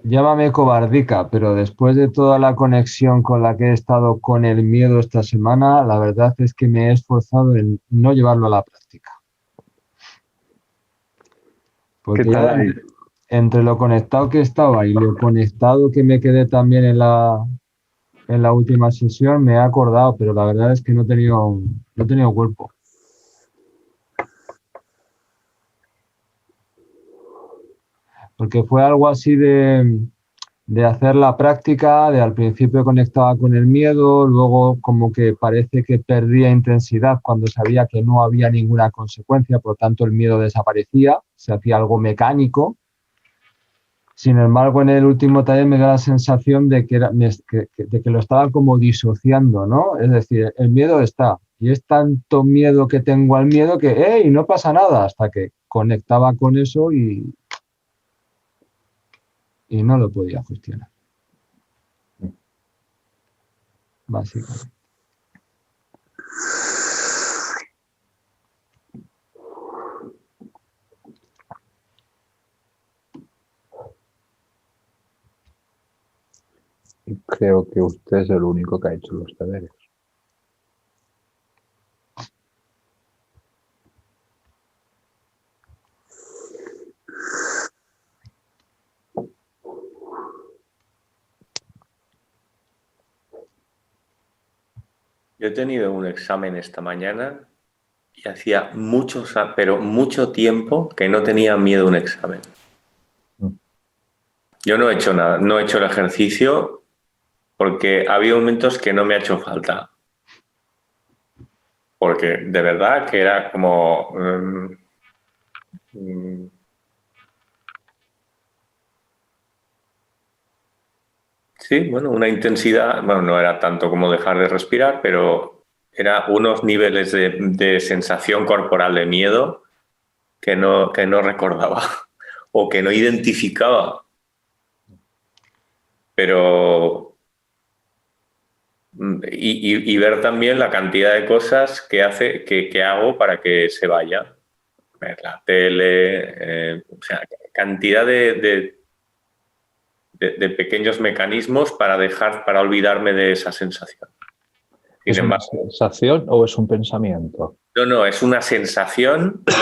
Llámame cobardica, pero después de toda la conexión con la que he estado con el miedo esta semana, la verdad es que me he esforzado en no llevarlo a la práctica. Porque ¿Qué tal ya ahí? entre lo conectado que estaba y lo conectado que me quedé también en la última sesión, me he acordado, pero la verdad es que no he tenido cuerpo. Porque fue algo así de hacer la práctica, de al principio conectaba con el miedo, luego como que parece que perdía intensidad cuando sabía que no había ninguna consecuencia, por tanto el miedo desaparecía, se hacía algo mecánico. Sin embargo, en el último taller me da la sensación de que lo estaba como disociando, ¿no? Es decir, el miedo está, y es tanto miedo que tengo al miedo que, ¡hey! No pasa nada, hasta que conectaba con eso y no lo podía gestionar, básicamente. y creo que usted es el único que ha hecho los deberes. Yo he tenido un examen esta mañana y hacía pero mucho tiempo que no tenía miedo a un examen. Yo no he hecho nada, no he hecho el ejercicio porque había momentos que no me ha hecho falta. Porque de verdad que era como... sí, bueno, una intensidad, bueno, no era tanto como dejar de respirar, pero era unos niveles de sensación corporal de miedo que no recordaba o que no identificaba. Pero... y ver también la cantidad de cosas que hago para que se vaya. Ver la tele, o sea, cantidad de pequeños mecanismos para olvidarme de esa sensación. ¿Es una sensación o es un pensamiento? No, es una sensación. El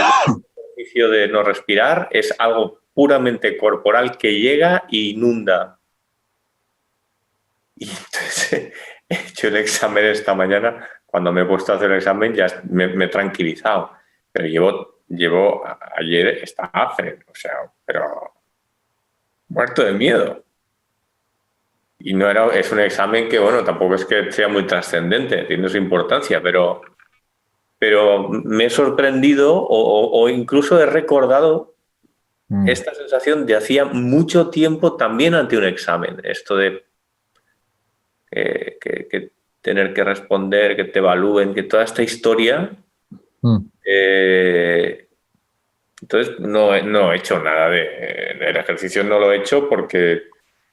ejercicio de no respirar es algo puramente corporal que llega e inunda. Y entonces he hecho el examen esta mañana. Cuando me he puesto a hacer el examen ya me he tranquilizado. Pero llevo ayer estaba pero muerto de miedo. Y es un examen que, bueno, tampoco es que sea muy trascendente, tiene su importancia, pero me he sorprendido o incluso he recordado esta sensación de hacía mucho tiempo también ante un examen. Esto de que tener que responder, que te evalúen, que toda esta historia. Entonces no he hecho nada del ejercicio, no lo he hecho porque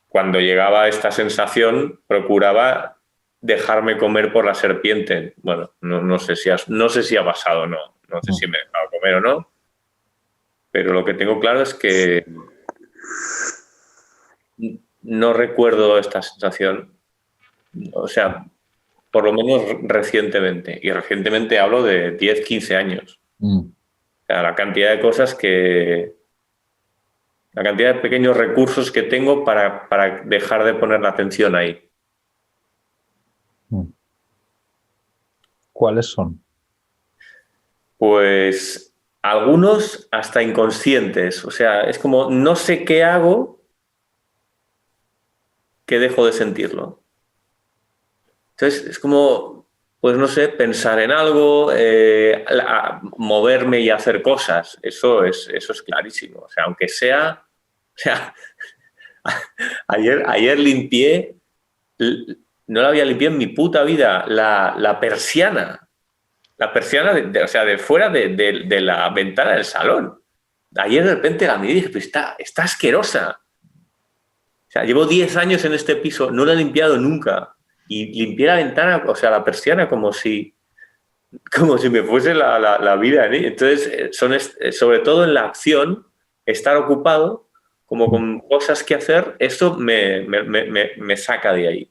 cuando llegaba esta sensación procuraba dejarme comer por la serpiente. Bueno, no sé si ha pasado o no sé si me he dejado comer o no, pero lo que tengo claro es que no recuerdo esta sensación, o sea, por lo menos recientemente, y recientemente hablo de 10, 15 años. O sea, la cantidad de cosas la cantidad de pequeños recursos que tengo para dejar de poner la atención ahí. ¿Cuáles son? Pues algunos hasta inconscientes. O sea, es como no sé qué hago que dejo de sentirlo. Entonces es como, pues no sé, pensar en algo, moverme y hacer cosas. Eso es clarísimo. O sea, aunque sea... O sea, ayer limpié, no la había limpiado en mi puta vida, la persiana. La persiana, o sea, de fuera de la ventana del salón. Ayer de repente la miré y dije, pues está asquerosa. O sea, llevo 10 años en este piso, no la he limpiado nunca. Y limpié la ventana, o sea, la persiana como si me fuese la vida. Entonces, sobre todo en la acción, estar ocupado, como con cosas que hacer, eso me saca de ahí.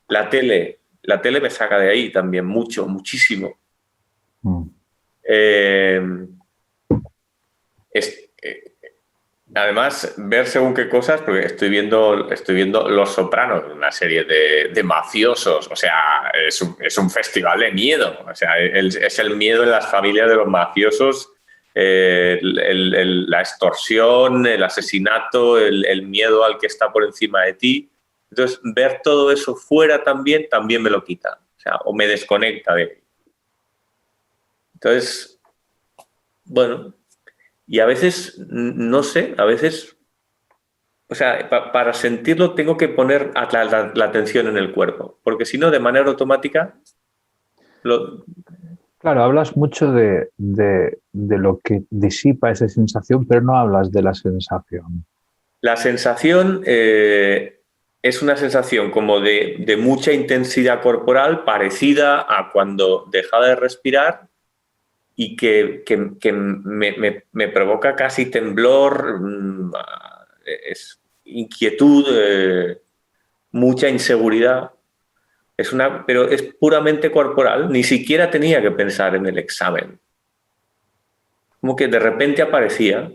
La tele me saca de ahí también, muchísimo. Además, ver según qué cosas, porque estoy viendo Los Sopranos, una serie de mafiosos, o sea, es un festival de miedo, o sea, es el miedo en las familias de los mafiosos, la extorsión, el asesinato, el miedo al que está por encima de ti. Entonces, ver todo eso fuera también me lo quita, o sea, o me desconecta de él. Entonces, bueno, y a veces, no sé, o sea, para sentirlo tengo que poner la atención en el cuerpo, porque si no, de manera automática... Claro, hablas mucho de lo que disipa esa sensación, pero no hablas de la sensación. La sensación es una sensación como de mucha intensidad corporal parecida a cuando dejaba de respirar y que me provoca casi temblor, inquietud, mucha inseguridad. Pero es puramente corporal, ni siquiera tenía que pensar en el examen. Como que de repente aparecía.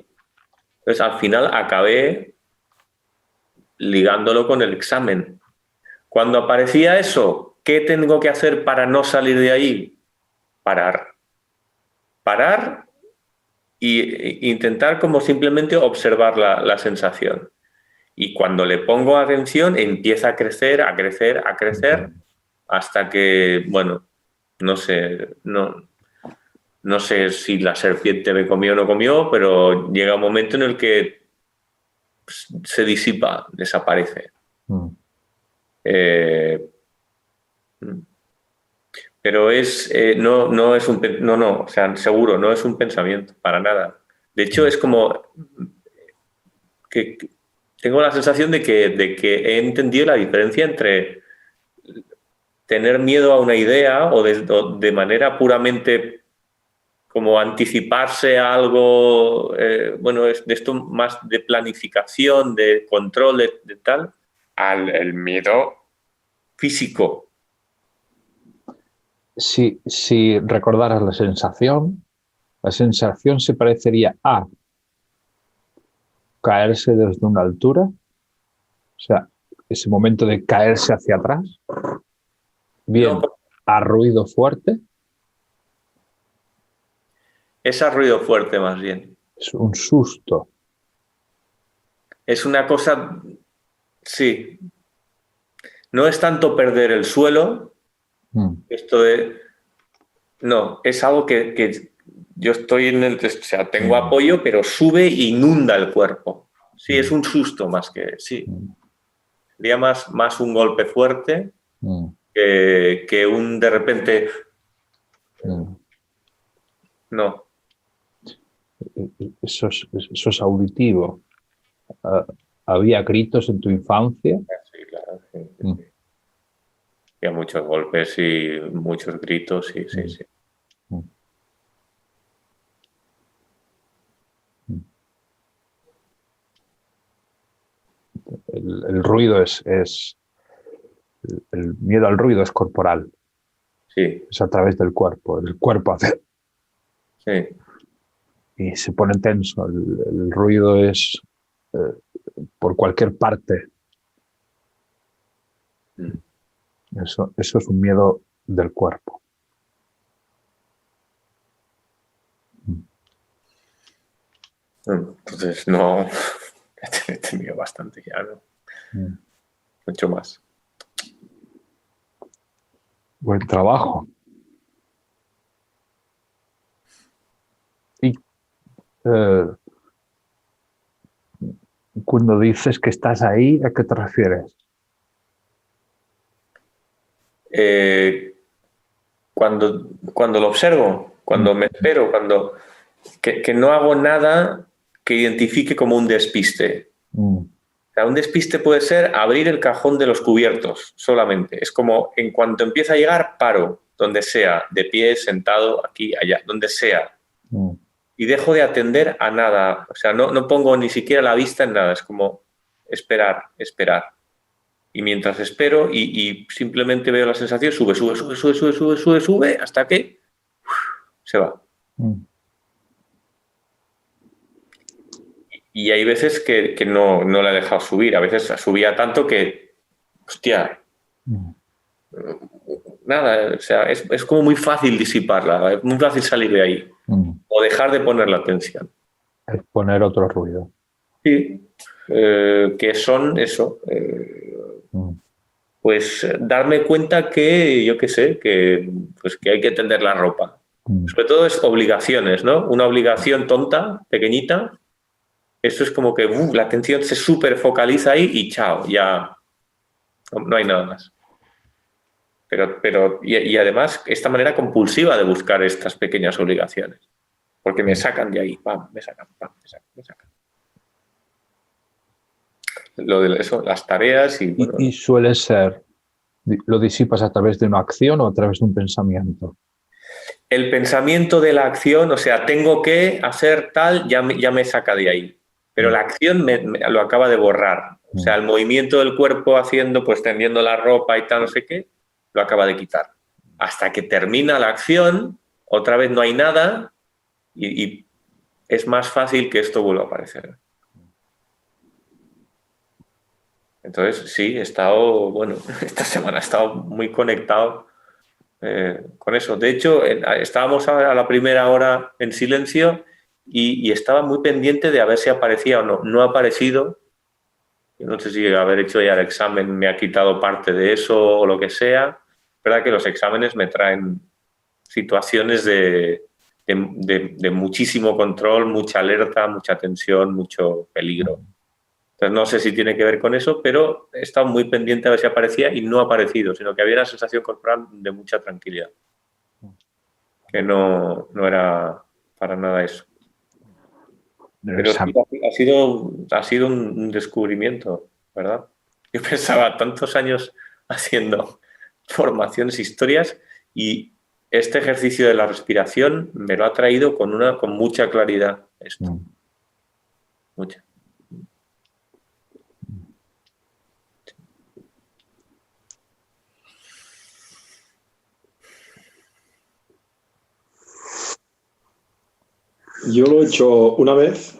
Entonces al final acabé ligándolo con el examen. Cuando aparecía eso, ¿qué tengo que hacer para no salir de ahí? Parar. Parar e intentar como simplemente observar la sensación. Y cuando le pongo atención, empieza a crecer, a crecer, a crecer, hasta que, bueno, no sé si la serpiente me comió o no comió, pero llega un momento en el que se disipa, desaparece. Pero no es o sea, seguro, no es un pensamiento, para nada. De hecho, es como que tengo la sensación de que he entendido la diferencia entre tener miedo a una idea o de manera puramente como anticiparse a algo, bueno, es de esto más de planificación, de control, de tal, al miedo físico. Si recordaras la sensación se parecería a caerse desde una altura, o sea, ese momento de caerse hacia atrás, bien, No, a ruido fuerte. es a ruido fuerte más bien. Es un susto. Es una cosa, sí. No es tanto perder el suelo, esto de... No, es algo que yo estoy o sea, tengo apoyo, pero sube e inunda el cuerpo. Sí, es un susto más que... Sí. Sería más un golpe fuerte que un de repente... No. Eso es auditivo. ¿Había gritos en tu infancia? Sí, claro. Sí. Había muchos golpes y muchos gritos, sí. El ruido el miedo al ruido es corporal. Sí. Es a través del cuerpo. El cuerpo hace... Sí. Y se pone tenso. El ruido es por cualquier parte. Eso es un miedo del cuerpo. Entonces no... He tenido bastante ya, ¿no? Mucho más. Buen trabajo. Y cuando dices que estás ahí, ¿a qué te refieres? Cuando lo observo, cuando me espero, que no hago nada que identifique como un despiste. O sea, un despiste puede ser abrir el cajón de los cubiertos solamente. Es como en cuanto empieza a llegar, paro, donde sea, de pie, sentado, aquí, allá, donde sea. Y dejo de atender a nada. O sea, no pongo ni siquiera la vista en nada. Es como esperar. Y mientras espero y simplemente veo la sensación, sube, hasta que se va. Y hay veces que no la he dejado subir. A veces subía tanto que, hostia, nada, o sea, es como muy fácil disiparla, es muy fácil salir de ahí. O dejar de poner la atención. Es poner otro ruido. Sí, que son eso. Pues darme cuenta que, yo qué sé, que hay que tender la ropa. Sobre todo es obligaciones, ¿no? Una obligación tonta, pequeñita. Eso es como que la atención se súper focaliza ahí y chao, ya no hay nada más. Y además, esta manera compulsiva de buscar estas pequeñas obligaciones. Porque me sacan de ahí, pam, me sacan. Lo de eso, las tareas y... Bueno, y suele ser, ¿lo disipas a través de una acción o a través de un pensamiento? El pensamiento de la acción, o sea, tengo que hacer tal, ya me saca de ahí. Pero la acción lo acaba de borrar. O sea, el movimiento del cuerpo haciendo, pues tendiendo la ropa y tal, no sé qué, lo acaba de quitar. Hasta que termina la acción, otra vez no hay nada y es más fácil que esto vuelva a aparecer. Entonces, sí, he estado, bueno, esta semana he estado muy conectado con eso. De hecho, estábamos a la primera hora en silencio y estaba muy pendiente de a ver si aparecía o no. No ha aparecido. Yo no sé si haber hecho ya el examen me ha quitado parte de eso o lo que sea. Es verdad que los exámenes me traen situaciones de muchísimo control, mucha alerta, mucha tensión, mucho peligro. Entonces no sé si tiene que ver con eso, pero he estado muy pendiente a ver si aparecía y no ha aparecido, sino que había una sensación corporal de mucha tranquilidad. Que no era para nada eso. Pero sí, ha sido un descubrimiento, ¿verdad? Yo pensaba tantos años haciendo formaciones, historias, y este ejercicio de la respiración me lo ha traído con mucha claridad esto. Mucha. Yo lo he hecho una vez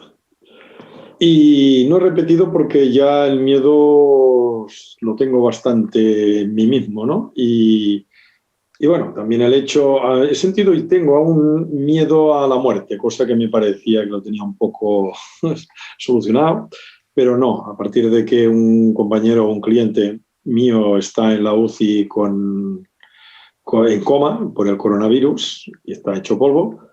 y no he repetido porque ya el miedo lo tengo bastante en mí mismo, ¿no? Y bueno, también he sentido y tengo aún miedo a la muerte, cosa que me parecía que lo tenía un poco solucionado, pero no, a partir de que un compañero o un cliente mío está en la UCI en coma por el coronavirus y está hecho polvo,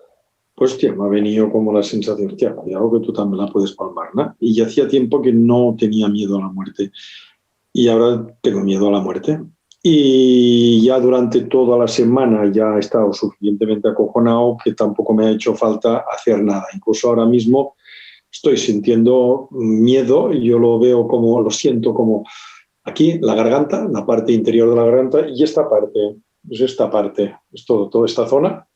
pues hostia, me ha venido como la sensación, hostia, cuidado que tú también la puedes palmar, ¿no? Y ya hacía tiempo que no tenía miedo a la muerte y ahora tengo miedo a la muerte. Y ya durante toda la semana ya he estado suficientemente acojonado que tampoco me ha hecho falta hacer nada. Incluso ahora mismo estoy sintiendo miedo y yo lo siento como aquí, la garganta, la parte interior de la garganta y esta parte, es toda esta zona.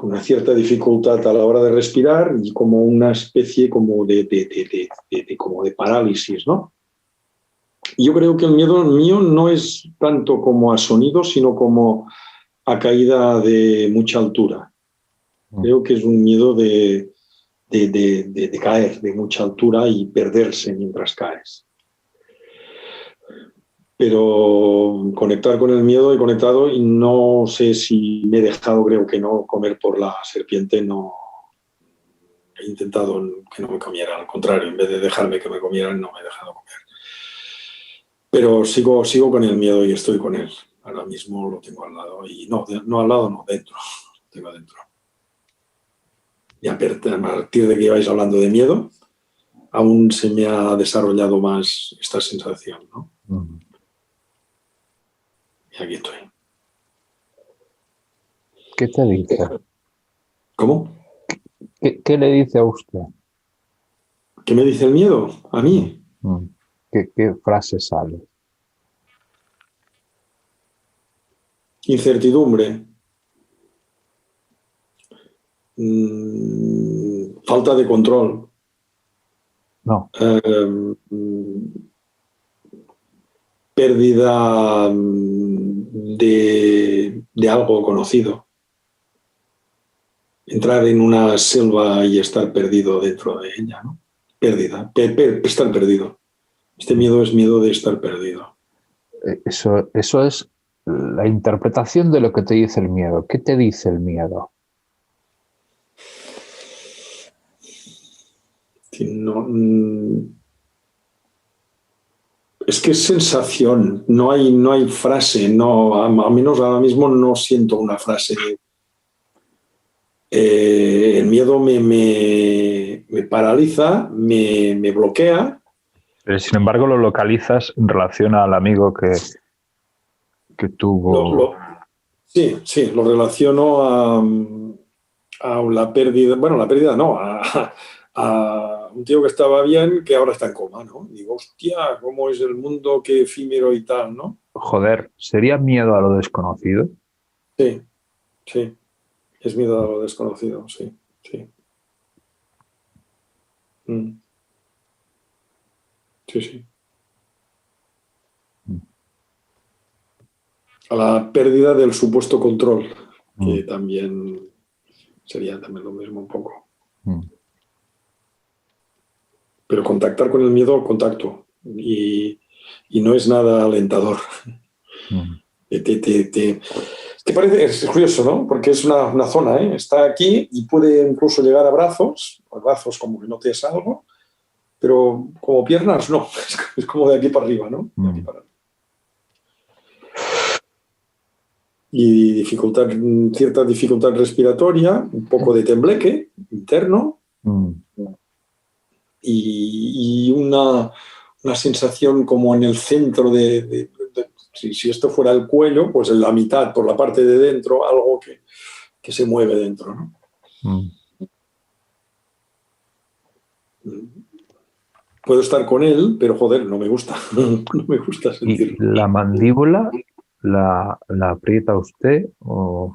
Una cierta dificultad a la hora de respirar y como una especie como como de parálisis, ¿no? Yo creo que el miedo mío no es tanto como a sonido, sino como a caída de mucha altura. Creo que es un miedo de caer de mucha altura y perderse mientras caes. Pero conectar con el miedo he conectado y no sé si me he dejado, creo que no, comer por la serpiente, no. He intentado que no me comiera, al contrario, en vez de dejarme que me comieran, no me he dejado comer. Pero sigo con el miedo y estoy con él. Ahora mismo lo tengo al lado. Y no al lado, no, dentro. Lo tengo dentro. Y a partir de que ibais hablando de miedo, aún se me ha desarrollado más esta sensación, ¿no? Y aquí estoy. ¿Qué te dice? ¿Cómo? ¿Qué le dice a usted? ¿Qué me dice el miedo? ¿A mí? ¿Qué frase sale? Incertidumbre. Falta de control. No. Pérdida de algo conocido. Entrar en una selva y estar perdido dentro de ella, ¿no? Pérdida, estar perdido. Este miedo es miedo de estar perdido. Eso es la interpretación de lo que te dice el miedo. ¿Qué te dice el miedo? Es que es sensación, no hay frase, no, a menos ahora mismo no siento una frase. El miedo me paraliza, me bloquea. Pero sin embargo lo localizas en relación al amigo que tuvo... Sí, lo relaciono a la pérdida, bueno, la pérdida no, a un tío que estaba bien que ahora está en coma, ¿no? Digo, hostia, ¿cómo es el mundo, qué efímero y tal, ¿no? Joder, ¿sería miedo a lo desconocido? Sí, es miedo a lo desconocido, sí. Sí, sí. A la pérdida del supuesto control, que también sería también lo mismo un poco. Pero contactar con el miedo, contacto. Y no es nada alentador. Te parece, es curioso, ¿no? Porque es una zona, ¿eh? Está aquí y puede incluso llegar a brazos como que notes algo, pero como piernas no, es como de aquí para arriba, ¿no? De aquí para arriba. Y cierta dificultad respiratoria, un poco de tembleque interno y una sensación como en el centro si esto fuera el cuello, pues en la mitad, por la parte de dentro, algo que se mueve dentro, ¿no? Puedo estar con él, pero joder, no me gusta. No me gusta sentirlo. ¿Y la mandíbula la aprieta usted o...?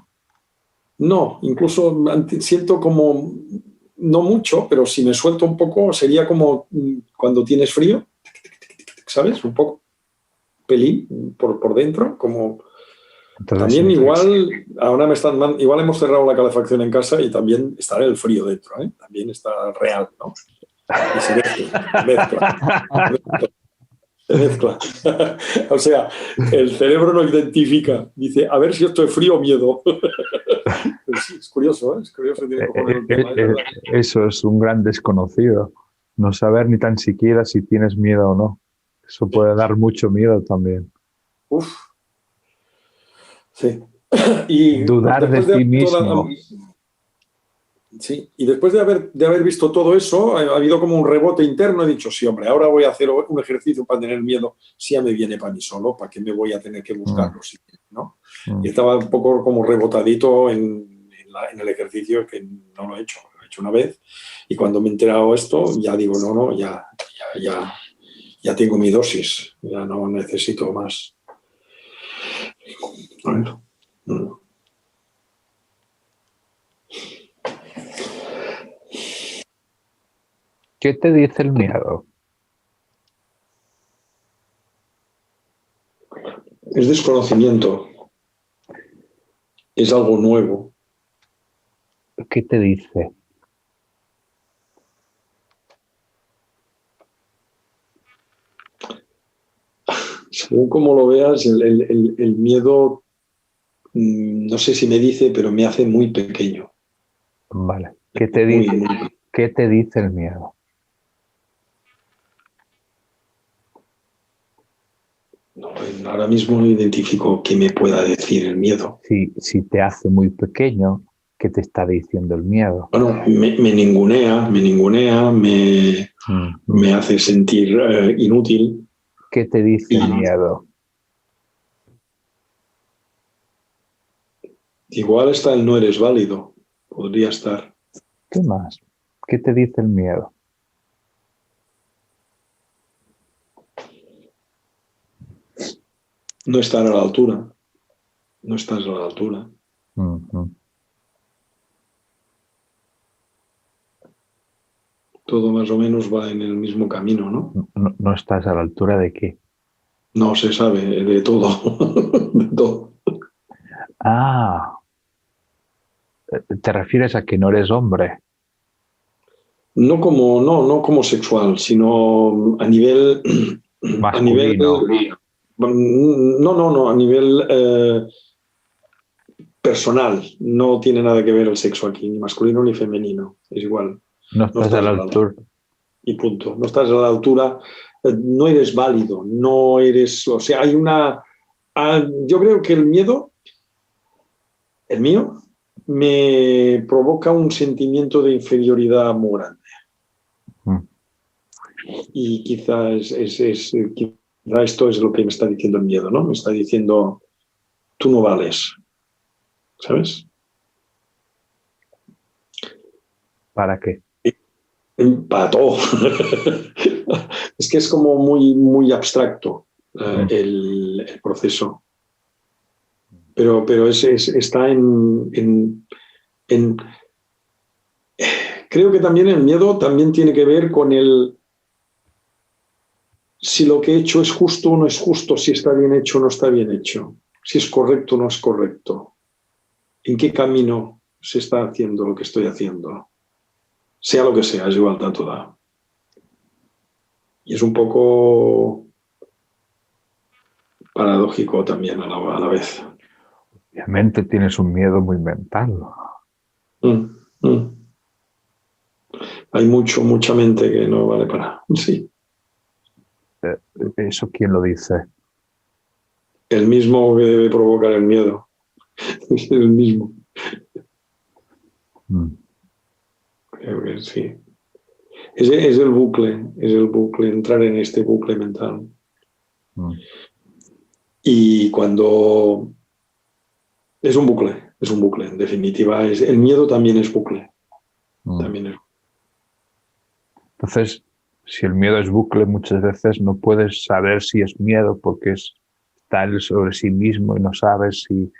No, incluso siento como, no mucho, pero si me suelto un poco sería como cuando tienes frío, ¿sabes? Un poco, pelín por dentro, como... Entonces, también igual, ahora igual hemos cerrado la calefacción en casa y también estará el frío dentro, ¿eh? También está real, ¿no? Y se mezcla. O sea, el cerebro no identifica, dice, a ver si esto es frío o miedo. Pues sí, es curioso, ¿eh? Es curioso. Eso es un gran desconocido, no saber ni tan siquiera si tienes miedo o no. Eso puede dar mucho miedo también. Uf. Sí. Y dudar de ti mismo. Sí, y después de haber visto todo eso, ha habido como un rebote interno. He dicho, sí, hombre, ahora voy a hacer un ejercicio para tener miedo. Si ya me viene para mí solo, ¿para qué me voy a tener que buscarlo? ¿No? Y estaba un poco como rebotadito en el ejercicio, que no lo he hecho una vez. Y cuando me he enterado esto, ya digo, no, ya tengo mi dosis, ya no necesito más. Bueno, no. ¿Qué te dice el miedo? Es desconocimiento. Es algo nuevo. ¿Qué te dice? Según como lo veas, el miedo, no sé si me dice, pero me hace muy pequeño. Vale. ¿Qué te dice el miedo? No, ahora mismo no identifico qué me pueda decir el miedo. Si te hace muy pequeño, ¿qué te está diciendo el miedo? Bueno, me ningunea, me hace sentir inútil. ¿Qué te dice el miedo? Igual está el no eres válido. Podría estar. ¿Qué más? ¿Qué te dice el miedo? No estar a la altura. No estás a la altura. Todo más o menos va en el mismo camino, ¿no? ¿No estás a la altura de qué? No se sabe, de todo. De todo. Ah, ¿te refieres a que no eres hombre? No como sexual, sino a nivel... Masculino. A nivel personal. No tiene nada que ver el sexo aquí, ni masculino ni femenino. Es igual. No estás a la altura. Y punto. No estás a la altura, no eres válido, no eres... O sea, hay una... yo creo que el miedo, el mío, me provoca un sentimiento de inferioridad muy grande. Y quizás quizá esto es lo que me está diciendo el miedo, ¿no? Me está diciendo, tú no vales, ¿sabes? ¿Para qué? Para todo. Es que es como muy, muy abstracto el proceso. Pero está en... Creo que también el miedo también tiene que ver con el si lo que he hecho es justo o no es justo, si está bien hecho o no está bien hecho, si es correcto o no es correcto, en qué camino se está haciendo lo que estoy haciendo, sea lo que sea, es igual, tanto da. Y es un poco paradójico también a la vez. Obviamente tienes un miedo muy mental. Hay mucha mente que no vale para... Sí. ¿Eso quién lo dice? El mismo que debe provocar el miedo. Es el mismo. Creo que sí. Es el bucle, entrar en este bucle mental. Y cuando... Es un bucle, en definitiva. El miedo también es bucle. También es. Entonces, si el miedo es bucle, muchas veces no puedes saber si es miedo porque está él sobre sí mismo y no sabes si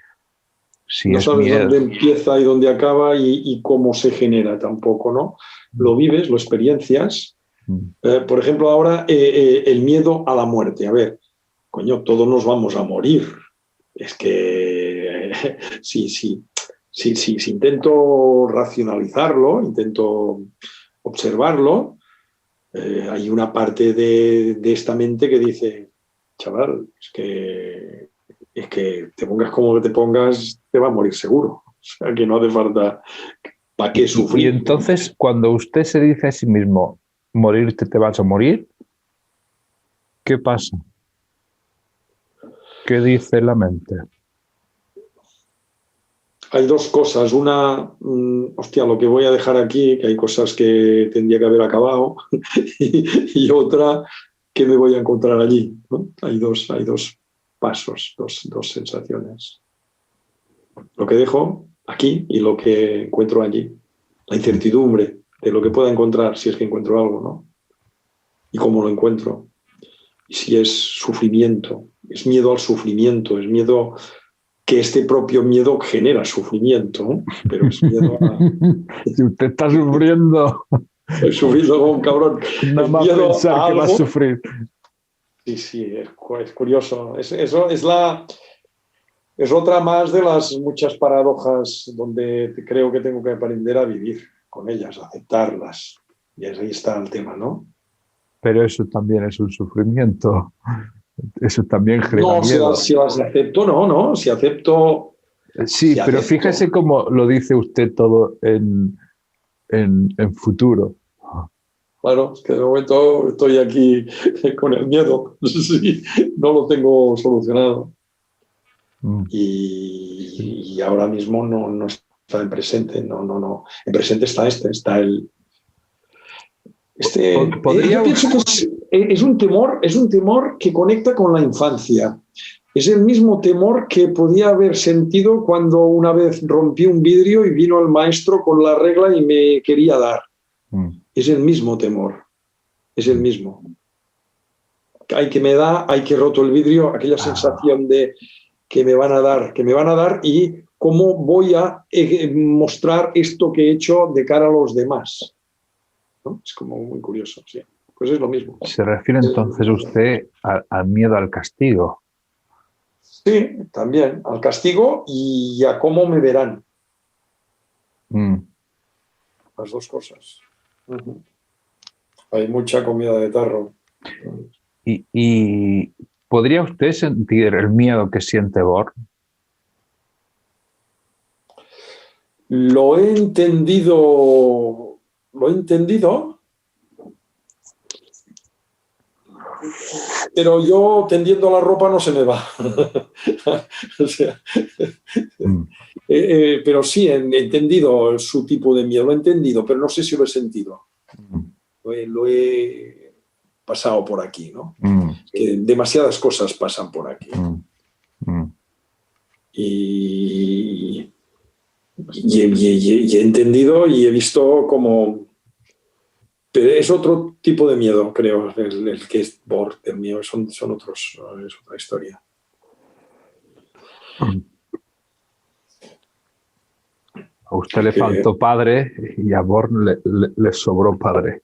no es sabes miedo. dónde empieza y dónde acaba y cómo se genera tampoco, ¿no? Lo vives, lo experiencias. Por ejemplo, ahora el miedo a la muerte. A ver, coño, todos nos vamos a morir. Es que si intento racionalizarlo, intento observarlo, hay una parte de esta mente que dice, chaval, es que te pongas como te pongas, te va a morir seguro. O sea, que no hace falta, ¿para qué sufrir? Y entonces, cuando usted se dice a sí mismo, morirte te vas a morir, ¿qué pasa? ¿Qué dice la mente? Hay dos cosas. Una, hostia, lo que voy a dejar aquí, que hay cosas que tendría que haber acabado, y otra, que me voy a encontrar allí, ¿no? Hay dos pasos, dos sensaciones. Lo que dejo aquí y lo que encuentro allí. La incertidumbre de lo que pueda encontrar, si es que encuentro algo, ¿no? Y cómo lo encuentro. Y si es sufrimiento, es miedo al sufrimiento, es miedo... que este propio miedo genera sufrimiento, ¿no? Pero es miedo a... Si usted está sufriendo, He sufrido como un cabrón. nada más pensar que va a sufrir. Sí, es curioso. Eso es otra más de las muchas paradojas donde creo que tengo que aprender a vivir con ellas, a aceptarlas. Y ahí está el tema, ¿no? Pero eso también es un sufrimiento. Eso también genera miedo. Si las acepto, no. Si acepto... Sí, si pero acepto, fíjese cómo lo dice usted todo en futuro. Claro, es que de momento estoy aquí con el miedo. Sí, no lo tengo solucionado. Y ahora mismo no está en presente. No. En presente está el... yo pienso que es un temor que conecta con la infancia. Es el mismo temor que podía haber sentido cuando una vez rompí un vidrio y vino el maestro con la regla y me quería dar. Es el mismo temor. Es el mismo. Hay que he roto el vidrio, aquella sensación de que me van a dar y cómo voy a mostrar esto que he hecho de cara a los demás. ¿No? Es como muy curioso, sí. Pues es lo mismo. ¿Se refiere entonces usted al miedo al castigo? Sí, también, al castigo y a cómo me verán. Las dos cosas. Hay mucha comida de tarro. ¿Y podría usted sentir el miedo que siente Born? Lo he entendido, pero yo tendiendo la ropa no se me va. O sea, pero sí, he entendido su tipo de miedo, lo he entendido, pero no sé si lo he sentido. Lo he pasado por aquí, ¿no? Que demasiadas cosas pasan por aquí. Y he entendido y he visto como... Pero es otro tipo de miedo, creo, el que es Born, el mío, son otros, es otra historia. A usted le faltó padre y a Born le sobró padre.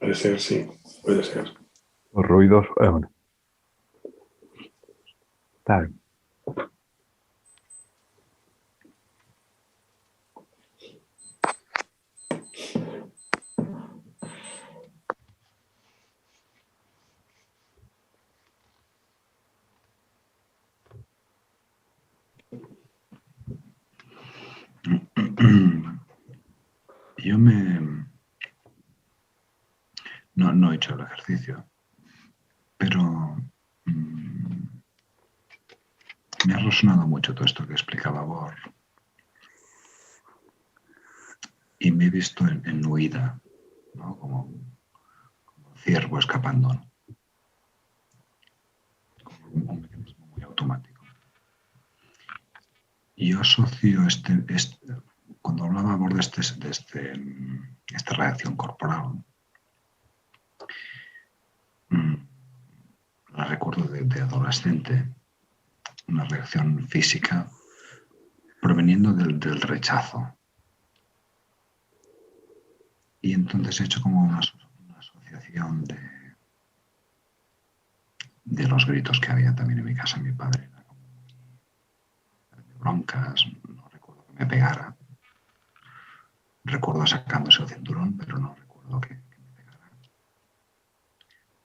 Puede ser, sí, puede ser. Los ruidos. Bueno, está bien. Yo no he hecho el ejercicio, pero me ha resonado mucho todo esto que explicaba Bor. Y me he visto en huida, ¿no? Como un ciervo escapando, ¿no? Como un mecanismo muy automático. Y yo asocio cuando hablaba Bor de esta reacción corporal, la recuerdo de adolescente, una reacción física proveniendo del rechazo. Y entonces he hecho como una asociación de los gritos que había también en mi casa. Mi padre era como de broncas, no recuerdo que me pegara. Recuerdo sacándose el cinturón, pero no recuerdo que me pegara.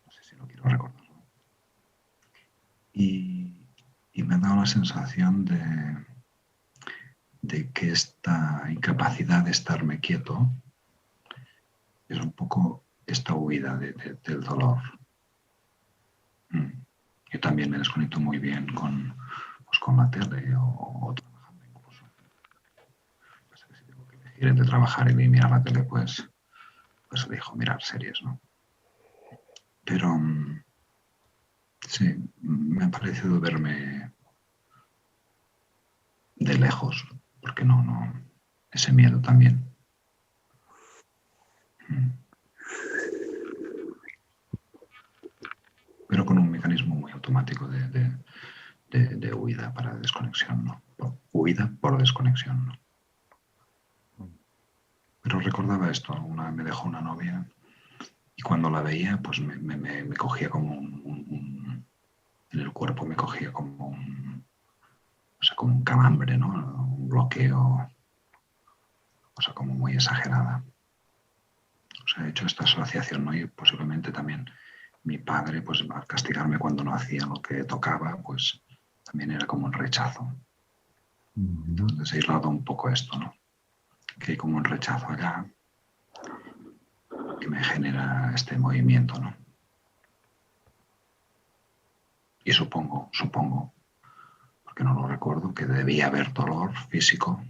No sé si lo quiero recordar, ¿no? Y me ha dado la sensación de que esta incapacidad de estarme quieto es un poco esta huida del dolor. Yo también me desconecto muy bien con la tele o trabajando incluso. Pasa que si tengo que elegir entre trabajar y mirar la tele, pues elijo mirar series, ¿no? Pero sí, me ha parecido verme de lejos, porque no, ese miedo también. Pero con un mecanismo muy automático de huida para desconexión, ¿no? Huida por desconexión, ¿no? Pero recordaba esto, alguna vez me dejó una novia y cuando la veía, pues me cogía como en el cuerpo me cogía como como un calambre, ¿no? Un bloqueo, cosa como muy exagerada. O sea, he hecho esta asociación, ¿no? Y posiblemente también mi padre, pues al castigarme cuando no hacía lo que tocaba, pues también era como un rechazo. Entonces he aislado un poco esto, ¿no? Que hay como un rechazo allá que me genera este movimiento, ¿no? Y supongo, porque no lo recuerdo, que debía haber dolor físico,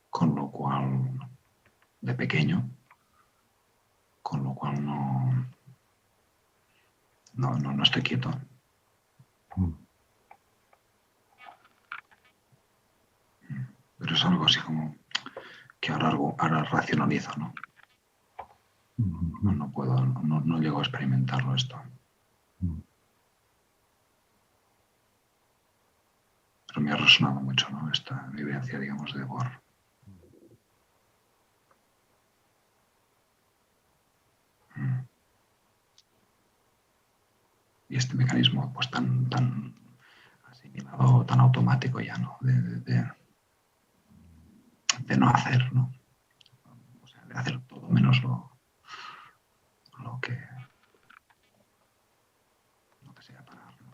con lo cual, de pequeño, con lo cual no estoy quieto. Pero es algo así como que ahora racionalizo, ¿no? No puedo, no llego a experimentarlo esto. Pero me ha resonado mucho, ¿no? Esta vivencia, digamos, de Bor. Y este mecanismo, pues tan asimilado, tan automático ya, ¿no? De no hacer, ¿no? O sea, de hacer todo menos lo que sea parar, ¿no?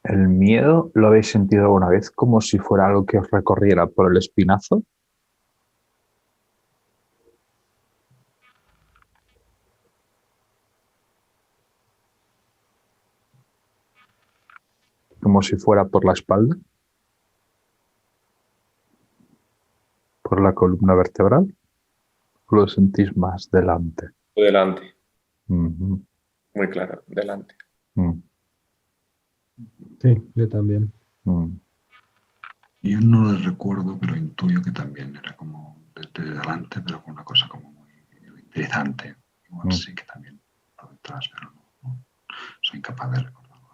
¿El miedo lo habéis sentido alguna vez como si fuera algo que os recorriera por el espinazo? Como si fuera por la espalda, por la columna vertebral, o lo sentís más delante. Delante, Ujú. muy claro, delante. Sí, yo también. Yo no lo recuerdo, pero intuyo que también era como desde delante, pero con una cosa como muy interesante. Igual sí que también por detrás, pero no soy incapaz de recordarlo.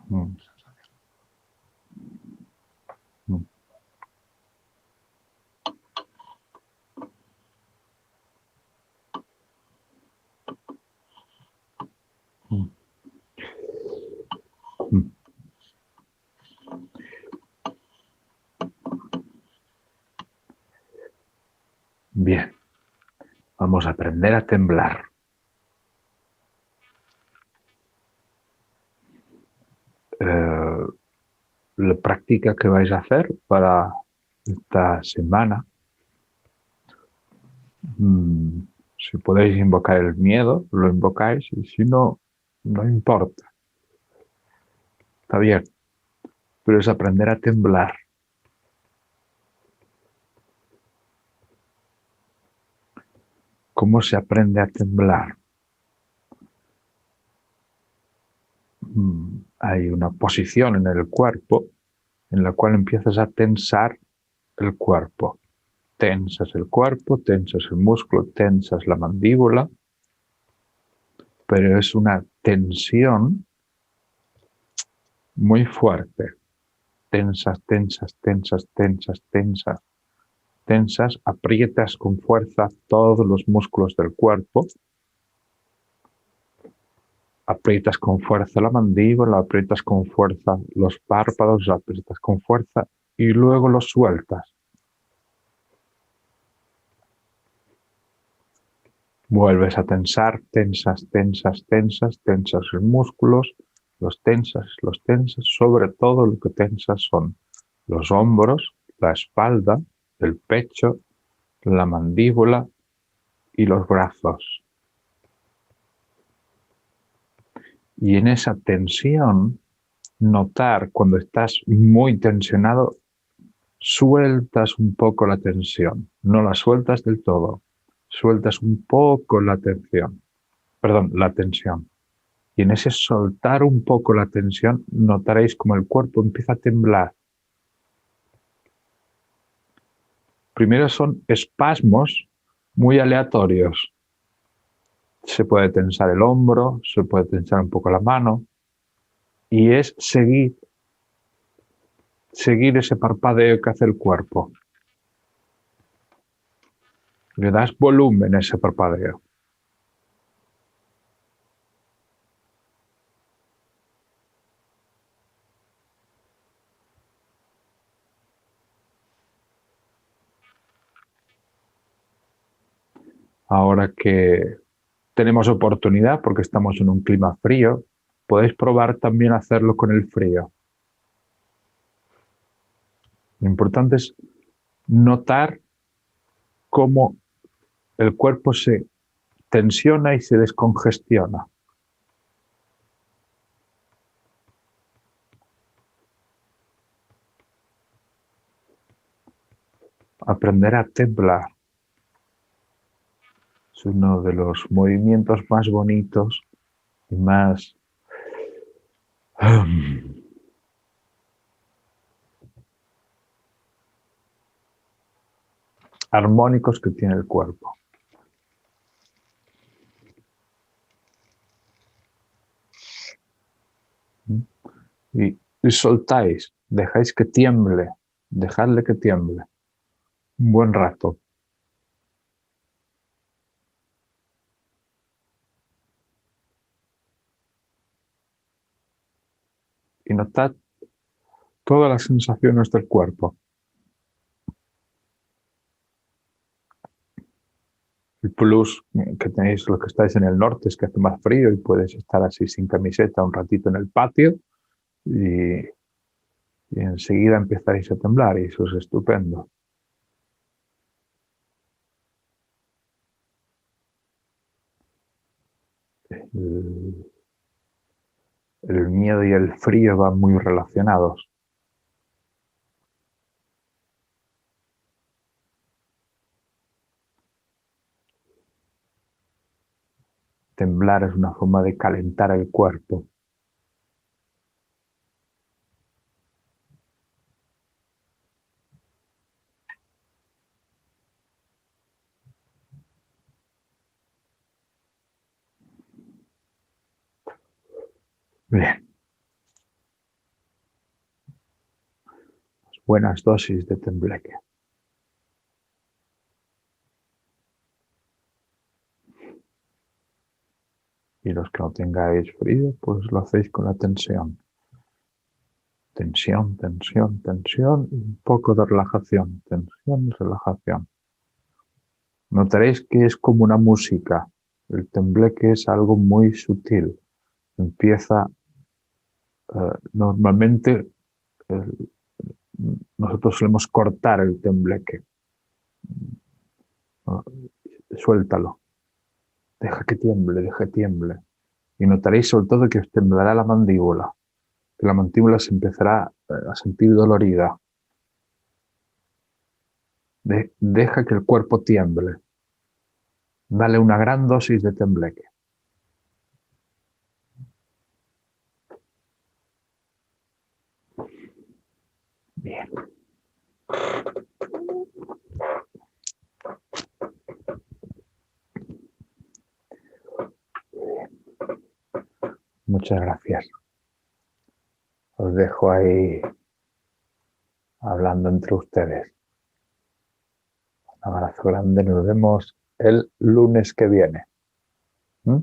Vamos a aprender a temblar. La práctica que vais a hacer para esta semana, si podéis invocar el miedo, lo invocáis, y si no, no importa. Está bien, pero es aprender a temblar. ¿Cómo se aprende a temblar? Hay una posición en el cuerpo en la cual empiezas a tensar el cuerpo. Tensas el cuerpo, tensas el músculo, tensas la mandíbula, pero es una tensión muy fuerte. Tensas, tensas, tensas, tensas, tensas, tensas, aprietas con fuerza todos los músculos del cuerpo. Aprietas con fuerza la mandíbula, aprietas con fuerza los párpados, aprietas con fuerza y luego los sueltas. Vuelves a tensar, tensas, tensas, tensas, tensas los músculos, los tensas, sobre todo lo que tensas son los hombros, la espalda, el pecho, la mandíbula y los brazos. Y en esa tensión, notar cuando estás muy tensionado, sueltas un poco la tensión. No la sueltas del todo, sueltas un poco la tensión. Y en ese soltar un poco la tensión, notaréis como el cuerpo empieza a temblar. Primero son espasmos muy aleatorios. Se puede tensar el hombro, se puede tensar un poco la mano, y es seguir ese parpadeo que hace el cuerpo. Le das volumen a ese parpadeo. Ahora que tenemos oportunidad, porque estamos en un clima frío, podéis probar también hacerlo con el frío. Lo importante es notar cómo el cuerpo se tensiona y se descongestiona. Aprender a temblar es uno de los movimientos más bonitos y más armónicos que tiene el cuerpo. Y soltáis, dejáis que tiemble, dejadle que tiemble un buen rato. Y notad todas las sensaciones del cuerpo. El plus que tenéis los que estáis en el norte es que hace más frío y puedes estar así sin camiseta un ratito en el patio y enseguida empezaréis a temblar y eso es estupendo. El miedo y el frío van muy relacionados. Temblar es una forma de calentar el cuerpo. Bien. Buenas dosis de tembleque. Y los que no tengáis frío, pues lo hacéis con la tensión. Tensión, tensión, tensión y un poco de relajación. Tensión y relajación. Notaréis que es como una música. El tembleque es algo muy sutil. Empieza, normalmente nosotros solemos cortar el tembleque. Suéltalo. Deja que tiemble, deja que tiemble. Y notaréis sobre todo que os temblará la mandíbula. Que la mandíbula se empezará a sentir dolorida. Deja que el cuerpo tiemble. Dale una gran dosis de tembleque. Bien. Muchas gracias. Os dejo ahí hablando entre ustedes. Un abrazo grande. Nos vemos el lunes que viene. ¿Mm?